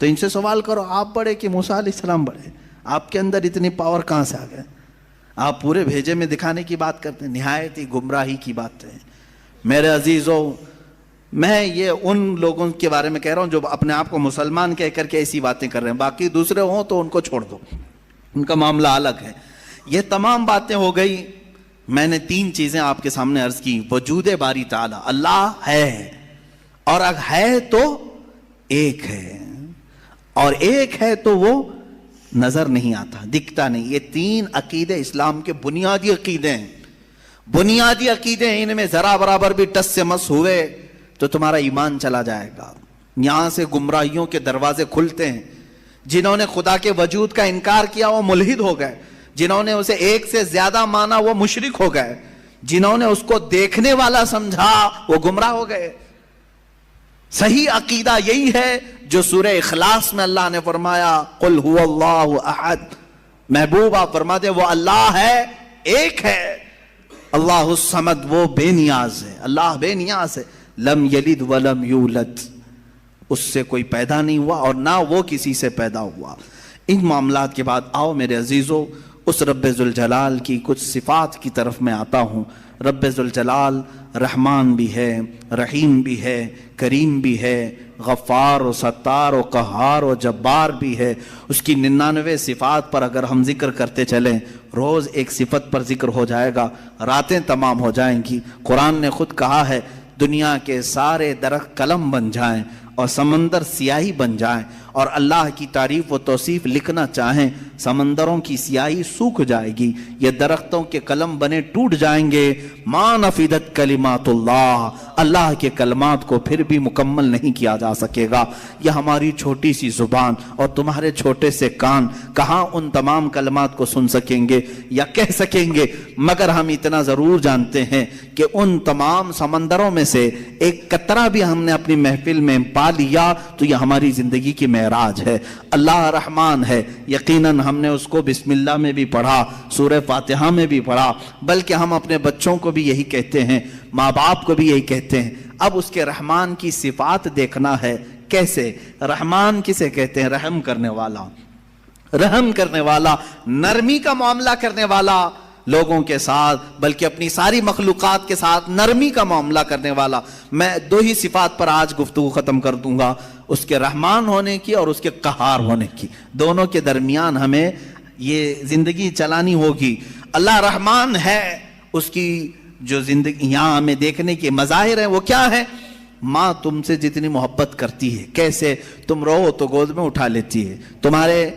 تو ان سے سوال کرو آپ بڑے کہ موسیٰ علیہ السلام بڑے؟ آپ کے اندر اتنی پاور کہاں سے آ گئے؟ آپ پورے بھیجے میں دکھانے کی بات کرتے ہیں، نہایت ہی گمراہی کی بات ہے. میرے عزیزوں، میں یہ ان لوگوں کے بارے میں کہہ رہا ہوں جو اپنے آپ کو مسلمان کہہ کر کے ایسی باتیں کر رہے ہیں. باقی دوسرے ہوں تو ان کو چھوڑ دو، ان کا معاملہ الگ ہے. یہ تمام باتیں ہو گئی. میں نے 3 چیزیں آپ کے سامنے عرض کی. وجود باری تعالی، اللہ ہے، اور اگر ہے تو ایک ہے، اور ایک ہے تو وہ نظر نہیں آتا، دکھتا نہیں. یہ 3 عقیدے اسلام کے بنیادی عقیدے ہیں. بنیادی عقیدے ہیں، ان میں ذرا برابر بھی ٹس سے مس ہوئے تو تمہارا ایمان چلا جائے گا. یہاں سے گمراہیوں کے دروازے کھلتے ہیں. جنہوں نے خدا کے وجود کا انکار کیا وہ ملحد ہو گئے، جنہوں نے اسے ایک سے زیادہ مانا وہ مشرک ہو گئے، جنہوں نے اس کو دیکھنے والا سمجھا وہ گمراہ ہو گئے. صحیح عقیدہ یہی ہے جو سورہ اخلاص میں اللہ نے فرمایا قل هو اللہ احد. محبوب آپ فرما دے وہ اللہ ہے، ایک ہے. اللہ الصمد، وہ بے نیاز ہے، اللہ بے نیاز ہے. لم یلد ولم یولد، اس سے کوئی پیدا نہیں ہوا اور نہ وہ کسی سے پیدا ہوا. ان معاملات کے بعد آؤ میرے عزیزو اس رب ذوالجلال کی کچھ صفات کی طرف میں آتا ہوں. رب ذوالجلال رحمان بھی ہے، رحیم بھی ہے، کریم بھی ہے، غفار و ستار و قہار و جبار بھی ہے. اس کی 99 صفات پر اگر ہم ذکر کرتے چلیں، روز ایک صفت پر ذکر ہو جائے گا، راتیں تمام ہو جائیں گی. قرآن نے خود کہا ہے دنیا کے سارے درخت قلم بن جائیں اور سمندر سیاہی بن جائیں اور اللہ کی تعریف و توصیف لکھنا چاہیں، سمندروں کی سیاہی سوکھ جائے گی، یہ درختوں کے قلم بنے ٹوٹ جائیں گے. ما نفدت کلمات اللہ، اللہ کے کلمات کو پھر بھی مکمل نہیں کیا جا سکے گا. یہ ہماری چھوٹی سی زبان اور تمہارے چھوٹے سے کان کہاں ان تمام کلمات کو سن سکیں گے یا کہہ سکیں گے، مگر ہم اتنا ضرور جانتے ہیں کہ ان تمام سمندروں میں سے ایک قطرہ بھی ہم نے اپنی محفل میں پا لیا تو یہ ہماری زندگی کی معراج ہے. اللہ رحمان ہے، یقیناً ہم نے اس کو بسم اللہ میں بھی پڑھا، سورہ فاتحہ میں بھی پڑھا، بلکہ ہم اپنے بچوں کو بھی یہی کہتے ہیں، ماں باپ کو بھی یہی کہتے ہیں. اب اس کے رحمان کی صفات دیکھنا ہے. کیسے؟ رحمان کسے کہتے ہیں؟ رحم کرنے والا، رحم کرنے والا، نرمی کا معاملہ کرنے والا لوگوں کے ساتھ، بلکہ اپنی ساری مخلوقات کے ساتھ نرمی کا معاملہ کرنے والا. میں 2 ہی صفات پر آج گفتگو ختم کر دوں گا، اس کے رحمان ہونے کی اور اس کے قہار ہونے کی. دونوں کے درمیان ہمیں یہ زندگی چلانی ہوگی. اللہ رحمان ہے، اس کی جو زندگی یہاں ہمیں دیکھنے کے مظاہر ہیں وہ کیا ہے؟ ماں تم سے جتنی محبت کرتی ہے، کیسے؟ تم رو تو گود میں اٹھا لیتی ہے، تمہارے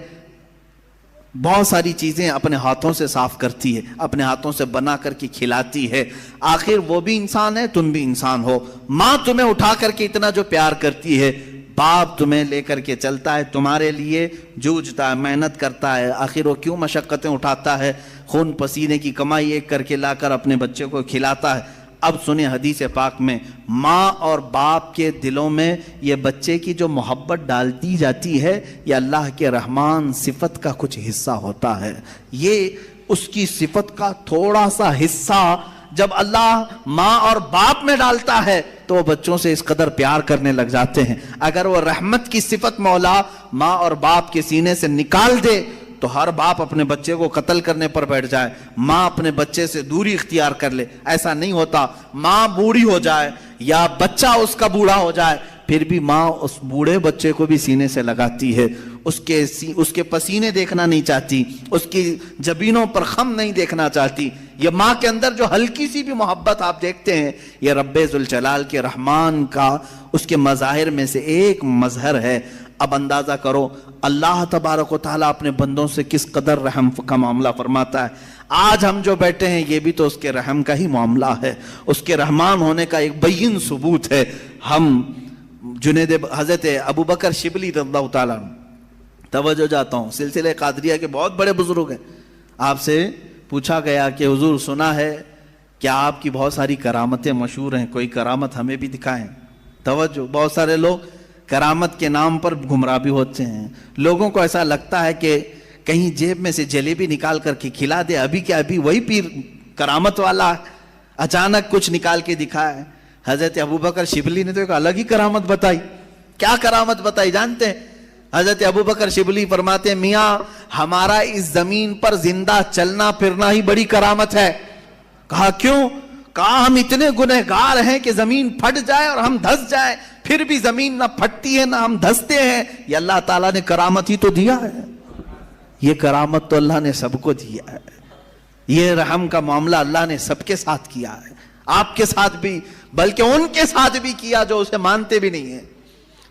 بہت ساری چیزیں اپنے ہاتھوں سے صاف کرتی ہے، اپنے ہاتھوں سے بنا کر کے کھلاتی ہے. آخر وہ بھی انسان ہے، تم بھی انسان ہو. ماں تمہیں اٹھا کر کے اتنا جو پیار کرتی ہے، باپ تمہیں لے کر کے چلتا ہے، تمہارے لیے جوجھتا ہے، محنت کرتا ہے. آخر وہ کیوں مشقتیں اٹھاتا ہے؟ خون پسینے کی کمائی ایک کر کے لا کر اپنے بچے کو کھلاتا ہے. اب سنیں حدیث پاک میں ماں اور باپ کے دلوں میں یہ بچے کی جو محبت ڈال دی جاتی ہے، یہ اللہ کے رحمان صفت کا کچھ حصہ ہوتا ہے. یہ اس کی صفت کا تھوڑا سا حصہ جب اللہ ماں اور باپ میں ڈالتا ہے تو وہ بچوں سے اس قدر پیار کرنے لگ جاتے ہیں. اگر وہ رحمت کی صفت مولا ماں اور باپ کے سینے سے نکال دے تو ہر باپ اپنے بچے کو قتل کرنے پر بیٹھ جائے، ماں اپنے بچے سے دوری اختیار کر لے. ایسا نہیں ہوتا. ماں بوڑھی ہو جائے یا بچہ اس کا بوڑھا ہو جائے، پھر بھی ماں اس بوڑھے بچے کو بھی سینے سے لگاتی ہے، اس کے پسینے دیکھنا نہیں چاہتی، اس کی جبینوں پر خم نہیں دیکھنا چاہتی. یہ ماں کے اندر جو ہلکی سی بھی محبت آپ دیکھتے ہیں، یہ رب ذوالجلال کے رحمان کا اس کے مظاہر میں سے ایک مظہر ہے. اب اندازہ کرو اللہ تبارک و تعالیٰ اپنے بندوں سے کس قدر رحم کا معاملہ فرماتا ہے. آج ہم جو بیٹھے ہیں یہ بھی تو اس کے رحم کا ہی معاملہ ہے, اس کے رحمان ہونے کا ایک بین ثبوت ہے. ہم حضرت ابو بکر شبلی رضی اللہ تعالیٰ, توجہ جاتا ہوں, سلسلہ قادریہ کے بہت بڑے بزرگ ہیں. آپ سے پوچھا گیا کہ حضور سنا ہے کہ آپ کی بہت ساری کرامتیں مشہور ہیں, کوئی کرامت ہمیں بھی دکھائیں. توجہ, بہت سارے لوگ کرامت کے نام پر گمراہ بھی ہوتے ہیں. لوگوں کو ایسا لگتا ہے کہ کہیں جیب میں سے جلیبی نکال کر کے کھلا دے, ابھی کیا ابھی وہی پیر کرامت والا اچانک کچھ نکال کے دکھائے. حضرت ابوبکر شبلی نے تو ایک الگ ہی کرامت بتائی. کیا کرامت بتائی جانتے ہیں؟ حضرت ابوبکر شبلی فرماتے ہیں میاں ہمارا اس زمین پر زندہ چلنا پھرنا ہی بڑی کرامت ہے. کہا کیوں؟ کہا ہم اتنے گنہگار ہیں کہ زمین پھٹ جائے اور ہم دھس جائیں, پھر بھی زمین نہ پھٹتی ہے نہ ہم دھستے ہیں. یہ اللہ تعالیٰ نے کرامت ہی تو دیا ہے. یہ کرامت تو اللہ نے سب کو دیا ہے. یہ رحم کا معاملہ اللہ نے سب کے ساتھ کیا ہے, آپ کے ساتھ بھی, بلکہ ان کے ساتھ بھی کیا جو اسے مانتے بھی نہیں ہیں,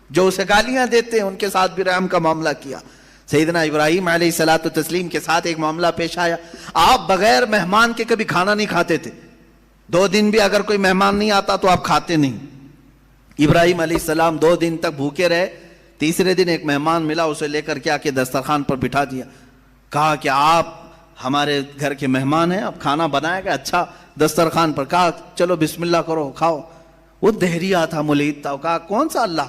جو اسے گالیاں دیتے ہیں, ان کے ساتھ بھی رحم کا معاملہ کیا. سیدنا ابراہیم علیہ الصلوۃ والتسلیم کے ساتھ ایک معاملہ پیش آیا. آپ بغیر مہمان کے کبھی کھانا نہیں کھاتے تھے, 2 دن بھی اگر کوئی مہمان نہیں آتا تو آپ کھاتے نہیں. ابراہیم علیہ السلام 2 دن تک بھوکے رہے. تیسرے دن ایک مہمان ملا, اسے لے کر کے آ کے دسترخوان پر بٹھا دیا. کہا کہ آپ ہمارے گھر کے مہمان ہیں, اب کھانا بنایا گیا اچھا دسترخوان پر. کہا چلو بسم اللہ کرو کھاؤ. وہ دہریہ تھا, ملحد تھا. کہا کون سا اللہ,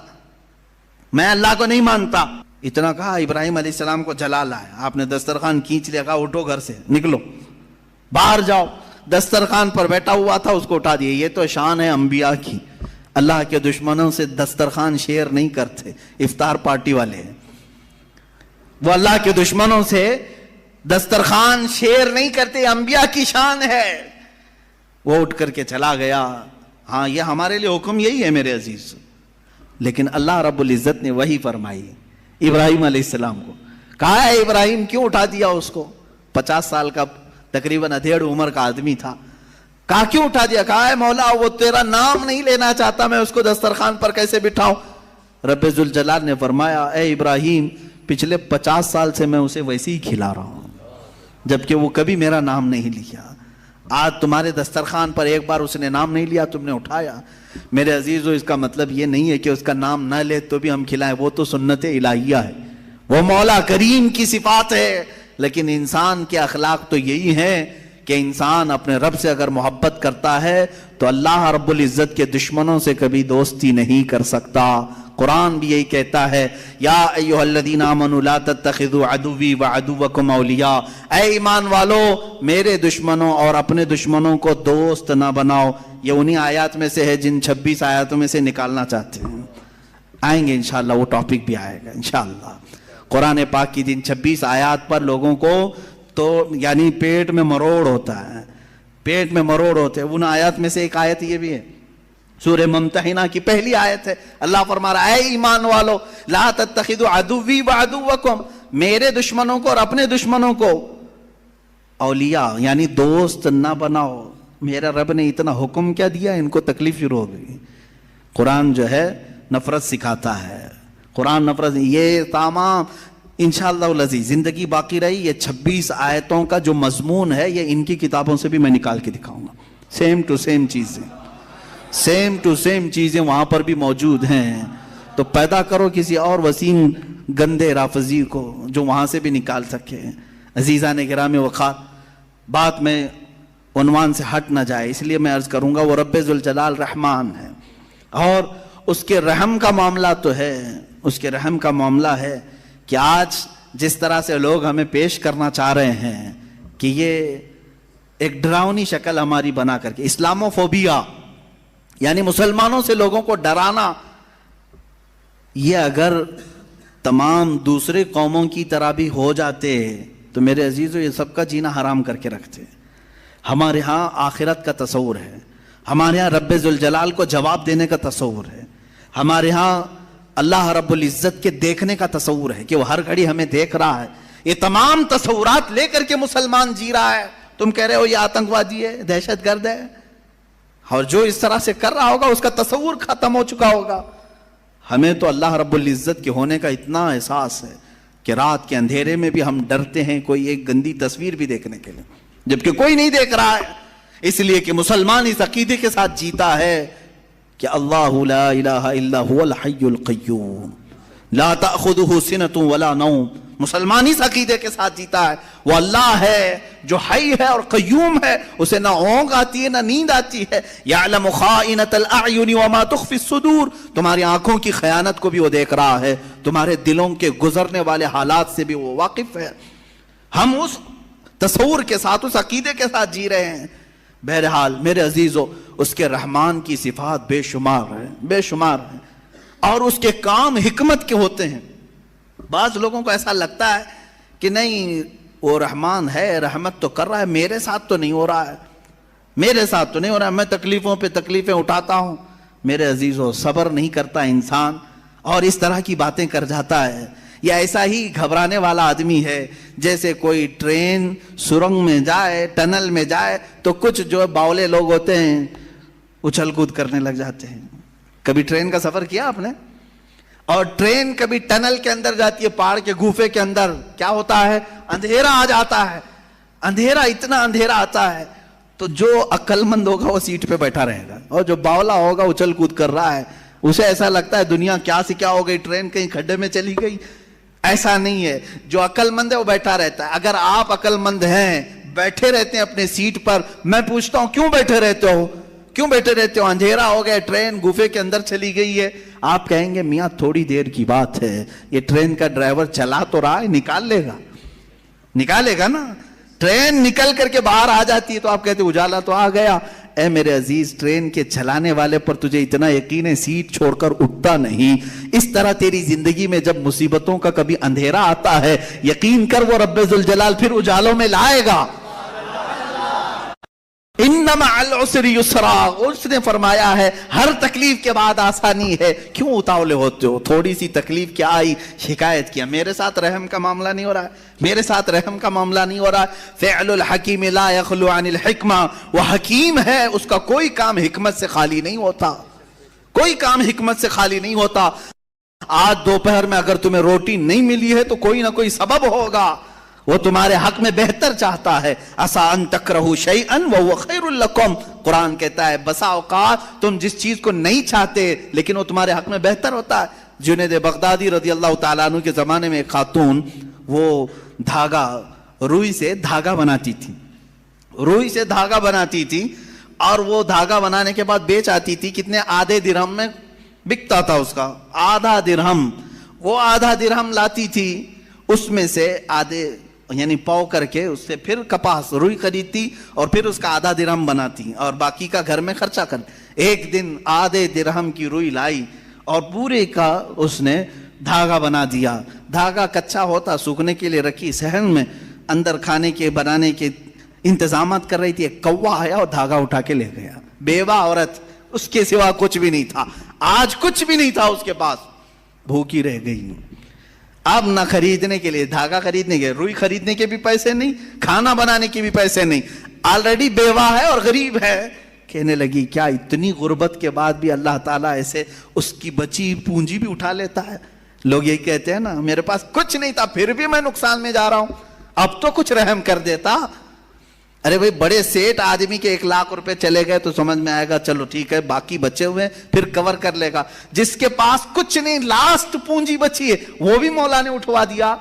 میں اللہ کو نہیں مانتا. اتنا کہا ابراہیم علیہ السلام کو جلا لایا. آپ نے دسترخوان کھینچ لیا, کہا اٹھو گھر سے, نکلو باہر جاؤ. دسترخوان پر بیٹھا ہوا تھا, اس کو اٹھا دیا. یہ تو شان ہے انبیاء کی. اللہ کے دشمنوں سے دسترخوان شیئر نہیں کرتے, افطار پارٹی والے ہیں وہ. اللہ کے دشمنوں سے دسترخوان شیئر نہیں کرتے, انبیاء کی شان ہے. وہ اٹھ کر کے چلا گیا. ہاں یہ ہمارے لیے حکم یہی ہے میرے عزیز. لیکن اللہ رب العزت نے وہی فرمائی ابراہیم علیہ السلام کو. کہا ہے ابراہیم کیوں اٹھا دیا اس کو؟ 50 سال کا تقریباً ادھیڑ عمر کا آدمی تھا. کہا کیوں اٹھا دیا؟ کہا ہے مولا وہ تیرا نام نہیں لینا چاہتا, میں اس کو دسترخوان پر کیسے بٹھاؤں؟ رب ذوالجلال نے فرمایا اے ابراہیم پچھلے 50 سال سے میں اسے ویسے ہی کھلا رہا ہوں, جبکہ وہ کبھی میرا نام نہیں لیا. آج تمہارے دسترخوان پر ایک بار اس نے نام نہیں لیا, تم نے اٹھایا. میرے عزیزو اس کا مطلب یہ نہیں ہے کہ اس کا نام نہ لے تو بھی ہم کھلائیں, وہ تو سنت الہیہ ہے, وہ مولا کریم کی صفات ہے. لیکن انسان کے اخلاق تو یہی ہیں کہ انسان اپنے رب سے اگر محبت کرتا ہے تو اللہ رب العزت کے دشمنوں سے کبھی دوستی نہیں کر سکتا. قرآن بھی یہی کہتا ہے یا ایھا الذین آمنوا لا تتخذوا عدوی وعدوکم اولیاء, اے ایمان والو میرے دشمنوں اور اپنے دشمنوں کو دوست نہ بناؤ. یہ انہی آیات میں سے ہے جن 26 آیاتوں میں سے نکالنا چاہتے ہیں. آئیں گے انشاءاللہ, وہ ٹاپک بھی آئے گا انشاءاللہ. قرآن پاک کی جن 26 آیات پر لوگوں کو تو یعنی پیٹ میں مروڑ ہوتا ہے, پیٹ میں مروڑ ہوتے ہیں. ان آیات میں سے ایک آیت یہ بھی ہے, سورہ ممتحنہ کی پہلی آیت ہے. اللہ فرما رہا ہے اے ایمان والو لا تتخذوا عدوی وعدوکم, میرے دشمنوں کو اور اپنے دشمنوں کو اولیاء یعنی دوست نہ بناؤ. میرا رب نے اتنا حکم کیا دیا, ان کو تکلیف شروع ہو گئی. قرآن جو ہے نفرت سکھاتا ہے, قرآن نفرت. یہ تمام انشاءاللہ العزیز زندگی باقی رہی, یہ 26 آیتوں کا جو مضمون ہے یہ ان کی کتابوں سے بھی میں نکال کے دکھاؤں گا. سیم ٹو سیم چیزیں, سیم ٹو سیم چیزیں وہاں پر بھی موجود ہیں. تو پیدا کرو کسی اور وسیم گندے رافضی کو جو وہاں سے بھی نکال سکے. عزیزان گرامی وقار, بات میں عنوان سے ہٹ نہ جائے اس لیے میں عرض کروں گا, وہ رب ذوالجلال رحمان ہے اور اس کے رحم کا معاملہ تو ہے, اس کے رحم کا معاملہ ہے کہ آج جس طرح سے لوگ ہمیں پیش کرنا چاہ رہے ہیں کہ یہ ایک ڈراؤنی شکل ہماری بنا کر کے, اسلاموفوبیا یعنی مسلمانوں سے لوگوں کو ڈرانا, یہ اگر تمام دوسرے قوموں کی طرح بھی ہو جاتے تو میرے عزیزو یہ سب کا جینا حرام کر کے رکھتے. ہمارے ہاں آخرت کا تصور ہے, ہمارے ہاں رب ذوالجلال کو جواب دینے کا تصور ہے, ہمارے ہاں اللہ رب العزت کے دیکھنے کا تصور ہے کہ وہ ہر گھڑی ہمیں دیکھ رہا ہے. یہ تمام تصورات لے کر کے مسلمان جی رہا ہے. تم کہہ رہے ہو یہ آتنکوادی ہے, دہشت گرد ہے, اور جو اس طرح سے کر رہا ہوگا اس کا تصور ختم ہو چکا ہوگا. ہمیں تو اللہ رب العزت کے ہونے کا اتنا احساس ہے کہ رات کے اندھیرے میں بھی ہم ڈرتے ہیں کوئی ایک گندی تصویر بھی دیکھنے کے لیے، جبکہ کوئی نہیں دیکھ رہا ہے، اس لیے کہ مسلمان اس عقیدے کے ساتھ جیتا ہے کہ اللہ لا الہ الا هو الحی القیوم لا تأخذہ سنۃ ولا نوم۔ مسلمان اس عقیدے کے ساتھ جیتا ہے، وہ اللہ ہے جو حی ہے اور قیوم ہے، اسے نہ اونگ آتی ہے نہ نیند آتی ہے۔ یعلم خائنۃ الاعین وما تخفی الصدور، تمہاری آنکھوں کی خیانت کو بھی وہ دیکھ رہا ہے، تمہارے دلوں کے گزرنے والے حالات سے بھی وہ واقف ہے۔ ہم اس تصور کے ساتھ، اس عقیدے کے ساتھ جی رہے ہیں۔ بہرحال میرے عزیزو، اس کے رحمان کی صفات بے شمار ہیں، بے شمار ہیں، اور اس کے کام حکمت کے ہوتے ہیں۔ بعض لوگوں کو ایسا لگتا ہے کہ نہیں وہ رحمان ہے، رحمت تو کر رہا ہے، میرے ساتھ تو نہیں ہو رہا ہے، میرے ساتھ تو نہیں ہو رہا ہے، میں تکلیفوں پہ تکلیفیں اٹھاتا ہوں۔ میرے عزیزو، صبر نہیں کرتا انسان اور اس طرح کی باتیں کر جاتا ہے، یا ایسا ہی گھبرانے والا آدمی ہے جیسے کوئی ٹرین سرنگ میں جائے، ٹنل میں جائے تو کچھ جو باولے لوگ ہوتے ہیں اچھل کود کرنے لگ جاتے ہیں۔ کبھی ٹرین کا سفر کیا آپ نے؟ اور ٹرین کبھی ٹنل کے اندر جاتی ہے، پہاڑ کے گوفے کے اندر، کیا ہوتا ہے؟ اندھیرا آ جاتا ہے، اندھیرا، اتنا اندھیرا آتا ہے تو جو عقل مند ہوگا وہ سیٹ پہ بیٹھا رہے گا، اور جو باولا ہوگا اچھل کود کر رہا ہے، اسے ایسا لگتا ہے دنیا کیا سے کیا ہو گئی، ٹرین کہیں کھڈے میں چلی گئی۔ ایسا نہیں ہے، جو عقل مند ہے وہ بیٹھا رہتا ہے۔ اگر آپ عقل مند ہیں، بیٹھے رہتے ہیں اپنے سیٹ پر، میں پوچھتا ہوں کیوں بیٹھے رہتے ہو؟ کیوں بیٹھے رہتے ہو؟ اندھیرا ہو گیا، ٹرین گوفے کے اندر چلی گئی ہے، آپ کہیں گے میاں تھوڑی دیر کی بات ہے، یہ ٹرین کا ڈرائیور چلا تو رہا ہے، نکالے گا نا۔ ٹرین نکل کر کے باہر آ جاتی ہے تو آپ کہتے اجالا تو آ گیا۔ اے میرے عزیز، ٹرین کے چلانے والے پر تجھے اتنا یقین ہے سیٹ چھوڑ کر اٹھتا نہیں۔ اس طرح تیری زندگی میں جب مصیبتوں کا کبھی اندھیرا آتا ہے، یقین کر وہ رب ذوالجلال پھر اجالوں میں لائے گا۔ ان مع العسر یسرا، اس نے فرمایا ہے ہر تکلیف کے بعد آسانی ہے۔ کیوں اتاولے ہوتے ہو؟ تھوڑی سی تکلیف کیا آئی، شکایت کیا، میرے ساتھ رحم کا معاملہ نہیں ہو رہا ہے، میرے ساتھ رحم کا معاملہ نہیں ہو رہا ہے۔ فعل الحکیم لا یخلو عن الحکمہ، وہ حکیم ہے، اس کا کوئی کام حکمت سے خالی نہیں ہوتا، کوئی کام حکمت سے خالی نہیں ہوتا۔ آج دوپہر میں اگر تمہیں روٹی نہیں ملی ہے تو کوئی نہ کوئی سبب ہوگا، وہ تمہارے حق میں بہتر چاہتا ہے۔ عسیٰ ان تکرہوا شیئا وہو خیر لکم، قرآن کہتا ہے بسا اوقات تم جس چیز کو نہیں چاہتے لیکن وہ تمہارے حق میں بہتر ہوتا ہے۔ جنید بغدادی رضی اللہ تعالیٰ عنہ کے زمانے میں ایک خاتون، وہ روئی سے دھاگا بناتی تھی، روئی سے دھاگا بناتی تھی، اور وہ دھاگا بنانے کے بعد بیچ آتی تھی، کتنے؟ آدھے درہم میں بکتا تھا اس کا، آدھا درہم۔ وہ آدھا درہم لاتی تھی، اس میں سے آدھے یعنی پاؤ کر کے اس سے پھر کپاس روئی خریدتی اور پھر اس کا آدھا درہم بناتی اور باقی کا گھر میں خرچہ کرتی۔ ایک دن آدھے درہم کی روئی لائی اور پورے کا اس نے دھاگا بنا دیا۔ دھاگا کچا ہوتا، سوکھنے کے لیے رکھی صحن میں، اندر کھانے کے بنانے کے انتظامات کر رہی تھی، ایک کوا آیا اور دھاگا اٹھا کے لے گیا۔ بیوہ عورت، اس کے سوا کچھ بھی نہیں تھا، آج کچھ بھی نہیں تھا اس کے پاس، بھوکی رہ گئی۔ اب نہ خریدنے کے لیے دھاگا خریدنے کے، روئی خریدنے کے بھی پیسے نہیں، کھانا بنانے کے بھی پیسے نہیں، آلریڈی بیوہ ہے اور غریب ہے۔ کہنے لگی کیا اتنی غربت کے بعد بھی اللہ تعالیٰ ایسے اس کی بچی پونجی بھی اٹھا لیتا ہے؟ لوگ یہی کہتے ہیں نا، میرے پاس کچھ نہیں تھا پھر بھی میں نقصان میں جا رہا ہوں، اب تو کچھ رحم کر دیتا۔ ارے بھائی، بڑے سیٹ آدمی کے 1 لاکھ روپے چلے گئے تو سمجھ میں آئے گا چلو ٹھیک ہے، باقی بچے ہوئے پھر کور کر لے گا۔ جس کے پاس کچھ نہیں، لاسٹ پونجی بچی ہے، وہ بھی مولا نے اٹھوا دیا،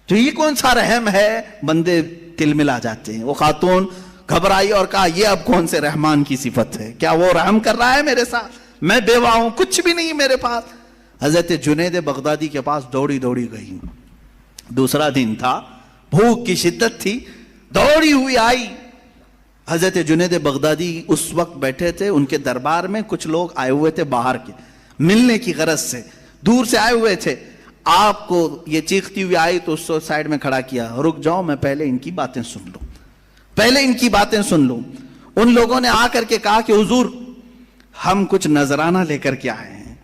تو یہ کون سا رحم ہے؟ بندے تل ملا جاتے ہیں۔ وہ خاتون گھبرائی اور کہا یہ اب کون سے رحمان کی صفت ہے؟ کیا وہ رحم کر رہا ہے میرے ساتھ؟ میں بیوہ ہوں، کچھ بھی نہیں میرے پاس۔ حضرت جنید بغدادی کے پاس دوڑی دوڑی گئی، دوسرا دن تھا، بھوک کی شدت تھی، دوڑی ہوئی آئی۔ حضرت جنید بغدادی اس وقت بیٹھے تھے، ان کے دربار میں کچھ لوگ آئے ہوئے تھے باہر کے، ملنے کی غرض سے دور سے آئے ہوئے تھے۔ آپ کو یہ چیختی ہوئی آئی تو اس کو سائڈ میں کھڑا کیا، رک جاؤ میں پہلے ان کی باتیں سن لوں، پہلے ان کی باتیں سن لوں۔ ان لوگوں نے آ کر کے کہا کہ حضور ہم کچھ نذرانہ لے کر کے آئے ہیں،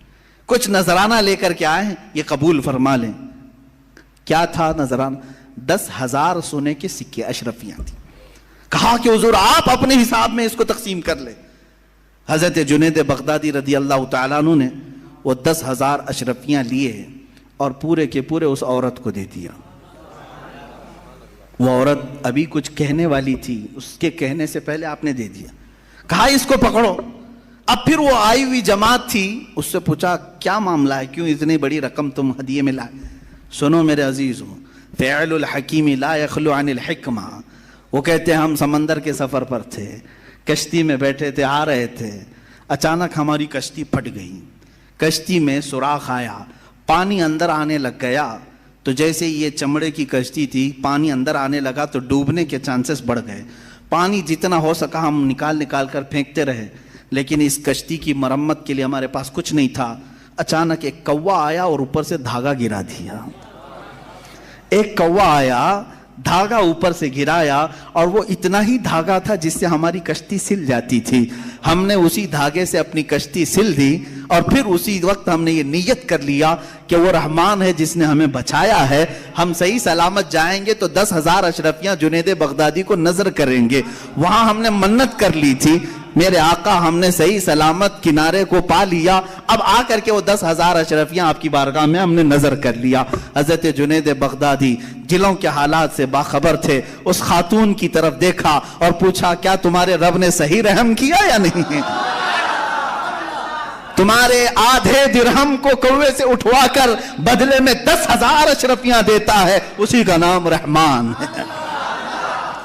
کچھ نذرانہ لے کر کے آئے ہیں، یہ قبول فرما لیں۔ کیا تھا نذرانہ؟ 10,000 سونے کے سکے، اشرفیاں تھیں۔ کہا کہ حضور آپ اپنے حساب میں اس کو تقسیم کر لیں۔ حضرت جنید بغدادی رضی اللہ تعالیٰ عنہ نے وہ 10,000 اشرفیاں لیے اور پورے کے پورے اس عورت کو دے دیا. وہ عورت ابھی کچھ کہنے والی تھی، اس کے کہنے سے پہلے آپ نے دے دیا. کہا اس کو پکڑو. اب پھر وہ آئی ہوئی جماعت تھی، اس سے پوچھا کیا معاملہ ہے، کیوں اتنی بڑی رقم تم ہدیے میں لائے؟ سنو میرے عزیزوں، فعل الحکیم لا یخلو عن الحکمہ. وہ کہتے ہیں ہم سمندر کے سفر پر تھے، کشتی میں بیٹھے تھے، آ رہے تھے، اچانک ہماری کشتی پھٹ گئی. کشتی میں سوراخ آیا، پانی اندر آنے لگ گیا. تو جیسے یہ چمڑے کی کشتی تھی، پانی اندر آنے لگا تو ڈوبنے کے چانسز بڑھ گئے. پانی جتنا ہو سکا ہم نکال کر پھینکتے رہے، لیکن اس کشتی کی مرمت کے لیے ہمارے پاس کچھ نہیں تھا. اچانک ایک کوا آیا اور اوپر سے دھاگا گرا دیا. ایک کوا آیا، دھاگا اوپر سے گرایا، اور وہ اتنا ہی دھاگا تھا جس سے ہماری کشتی سل جاتی تھی. ہم نے اسی دھاگے سے اپنی کشتی سل دی، اور پھر اسی وقت ہم نے یہ نیت کر لیا کہ وہ رحمان ہے جس نے ہمیں بچایا ہے. ہم صحیح سلامت جائیں گے تو 10,000 اشرفیاں جنید بغدادی کو نظر کریں گے. وہاں ہم نے منت کر لی تھی، میرے آقا ہم نے صحیح سلامت کنارے کو پا لیا. اب آ کر کے وہ 10,000 اشرفیاں آپ کی بارگاہ میں ہم نے نظر کر لیا. حضرت جنید بغدادی دلوں کے حالات سے باخبر تھے. اس خاتون کی طرف دیکھا اور پوچھا کیا تمہارے رب نے صحیح رحم کیا یا نہیں؟ تمہارے آدھے درہم کو کوے سے اٹھوا کر بدلے میں 10,000 اشرفیاں دیتا ہے، اسی کا نام رحمان ہے.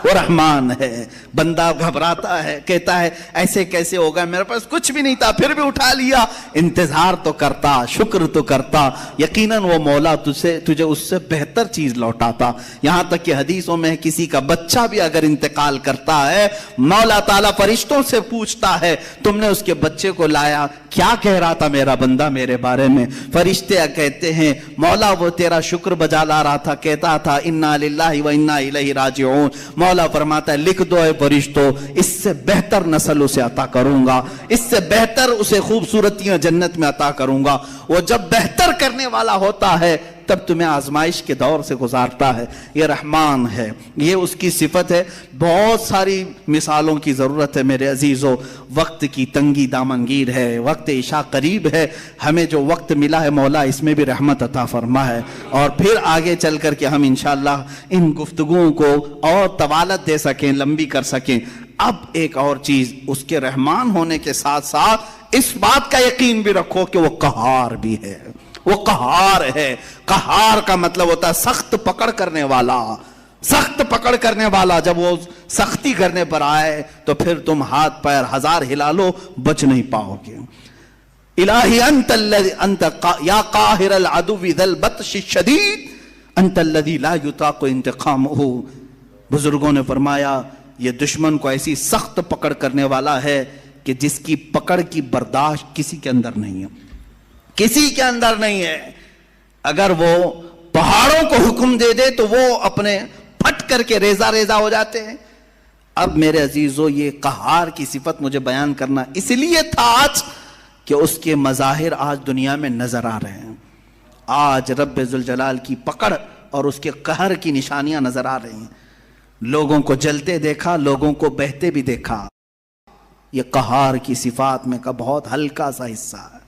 وہ رحمان ہے. بندہ گھبراتا ہے، کہتا ہے ایسے کیسے ہوگا، میرے پاس کچھ بھی نہیں تھا پھر بھی اٹھا لیا. انتظار تو کرتا، شکر تو کرتا، یقیناً وہ مولا تجھے اس سے بہتر چیز لوٹاتا. یہاں تک کہ حدیثوں میں کسی کا بچہ بھی اگر انتقال کرتا ہے، مولا تعالیٰ فرشتوں سے پوچھتا ہے تم نے اس کے بچے کو لایا، کیا کہہ رہا تھا میرا بندہ میرے بارے میں؟ فرشتے کہتے ہیں مولا وہ تیرا شکر بجا لا رہا تھا، کہتا تھا انا للہ و انا الیہ راجعون. مولا فرماتا ہے لکھ دو اے فرشتوں، اس سے بہتر نسل اسے عطا کروں گا، اس سے بہتر اسے خوبصورتیاں جنت میں عطا کروں گا. وہ جب بہتر کرنے والا ہوتا ہے تب تمہیں آزمائش کے دور سے گزارتا ہے. یہ رحمان ہے، یہ اس کی صفت ہے. بہت ساری مثالوں کی ضرورت ہے میرے عزیزو. وقت کی تنگی دامنگیر ہے، وقت عشاء قریب ہے. ہمیں جو وقت ملا ہے مولا اس میں بھی رحمت عطا فرما ہے، اور پھر آگے چل کر کے ہم انشاءاللہ ان گفتگوؤں کو اور طوالت دے سکیں، لمبی کر سکیں. اب ایک اور چیز، اس کے رحمان ہونے کے ساتھ ساتھ اس بات کا یقین بھی رکھو کہ وہ قہار بھی ہے. وہ قہار ہے. قہار کا مطلب ہوتا ہے سخت پکڑ کرنے والا. سخت پکڑ کرنے والا جب وہ سختی کرنے پر آئے تو پھر تم ہاتھ پیر ہزار ہلا لو بچ نہیں پاؤ گے. الہی انت یا قاہر العدو ذا البطش الشدید انت الذی لا یطاق انتقامہ. بزرگوں نے فرمایا یہ دشمن کو ایسی سخت پکڑ کرنے والا ہے کہ جس کی پکڑ کی برداشت کسی کے اندر نہیں ہے، کسی کے اندر نہیں ہے. اگر وہ پہاڑوں کو حکم دے دے تو وہ اپنے پھٹ کر کے ریزہ ریزہ ہو جاتے ہیں. اب میرے عزیزو یہ قہار کی صفت مجھے بیان کرنا اس لیے تھا آج کہ اس کے مظاہر آج دنیا میں نظر آ رہے ہیں. آج رب ذوالجلال کی پکڑ اور اس کے قہر کی نشانیاں نظر آ رہی ہیں. لوگوں کو جلتے دیکھا، لوگوں کو بہتے بھی دیکھا. یہ قہار کی صفات میں کا بہت ہلکا سا حصہ ہے.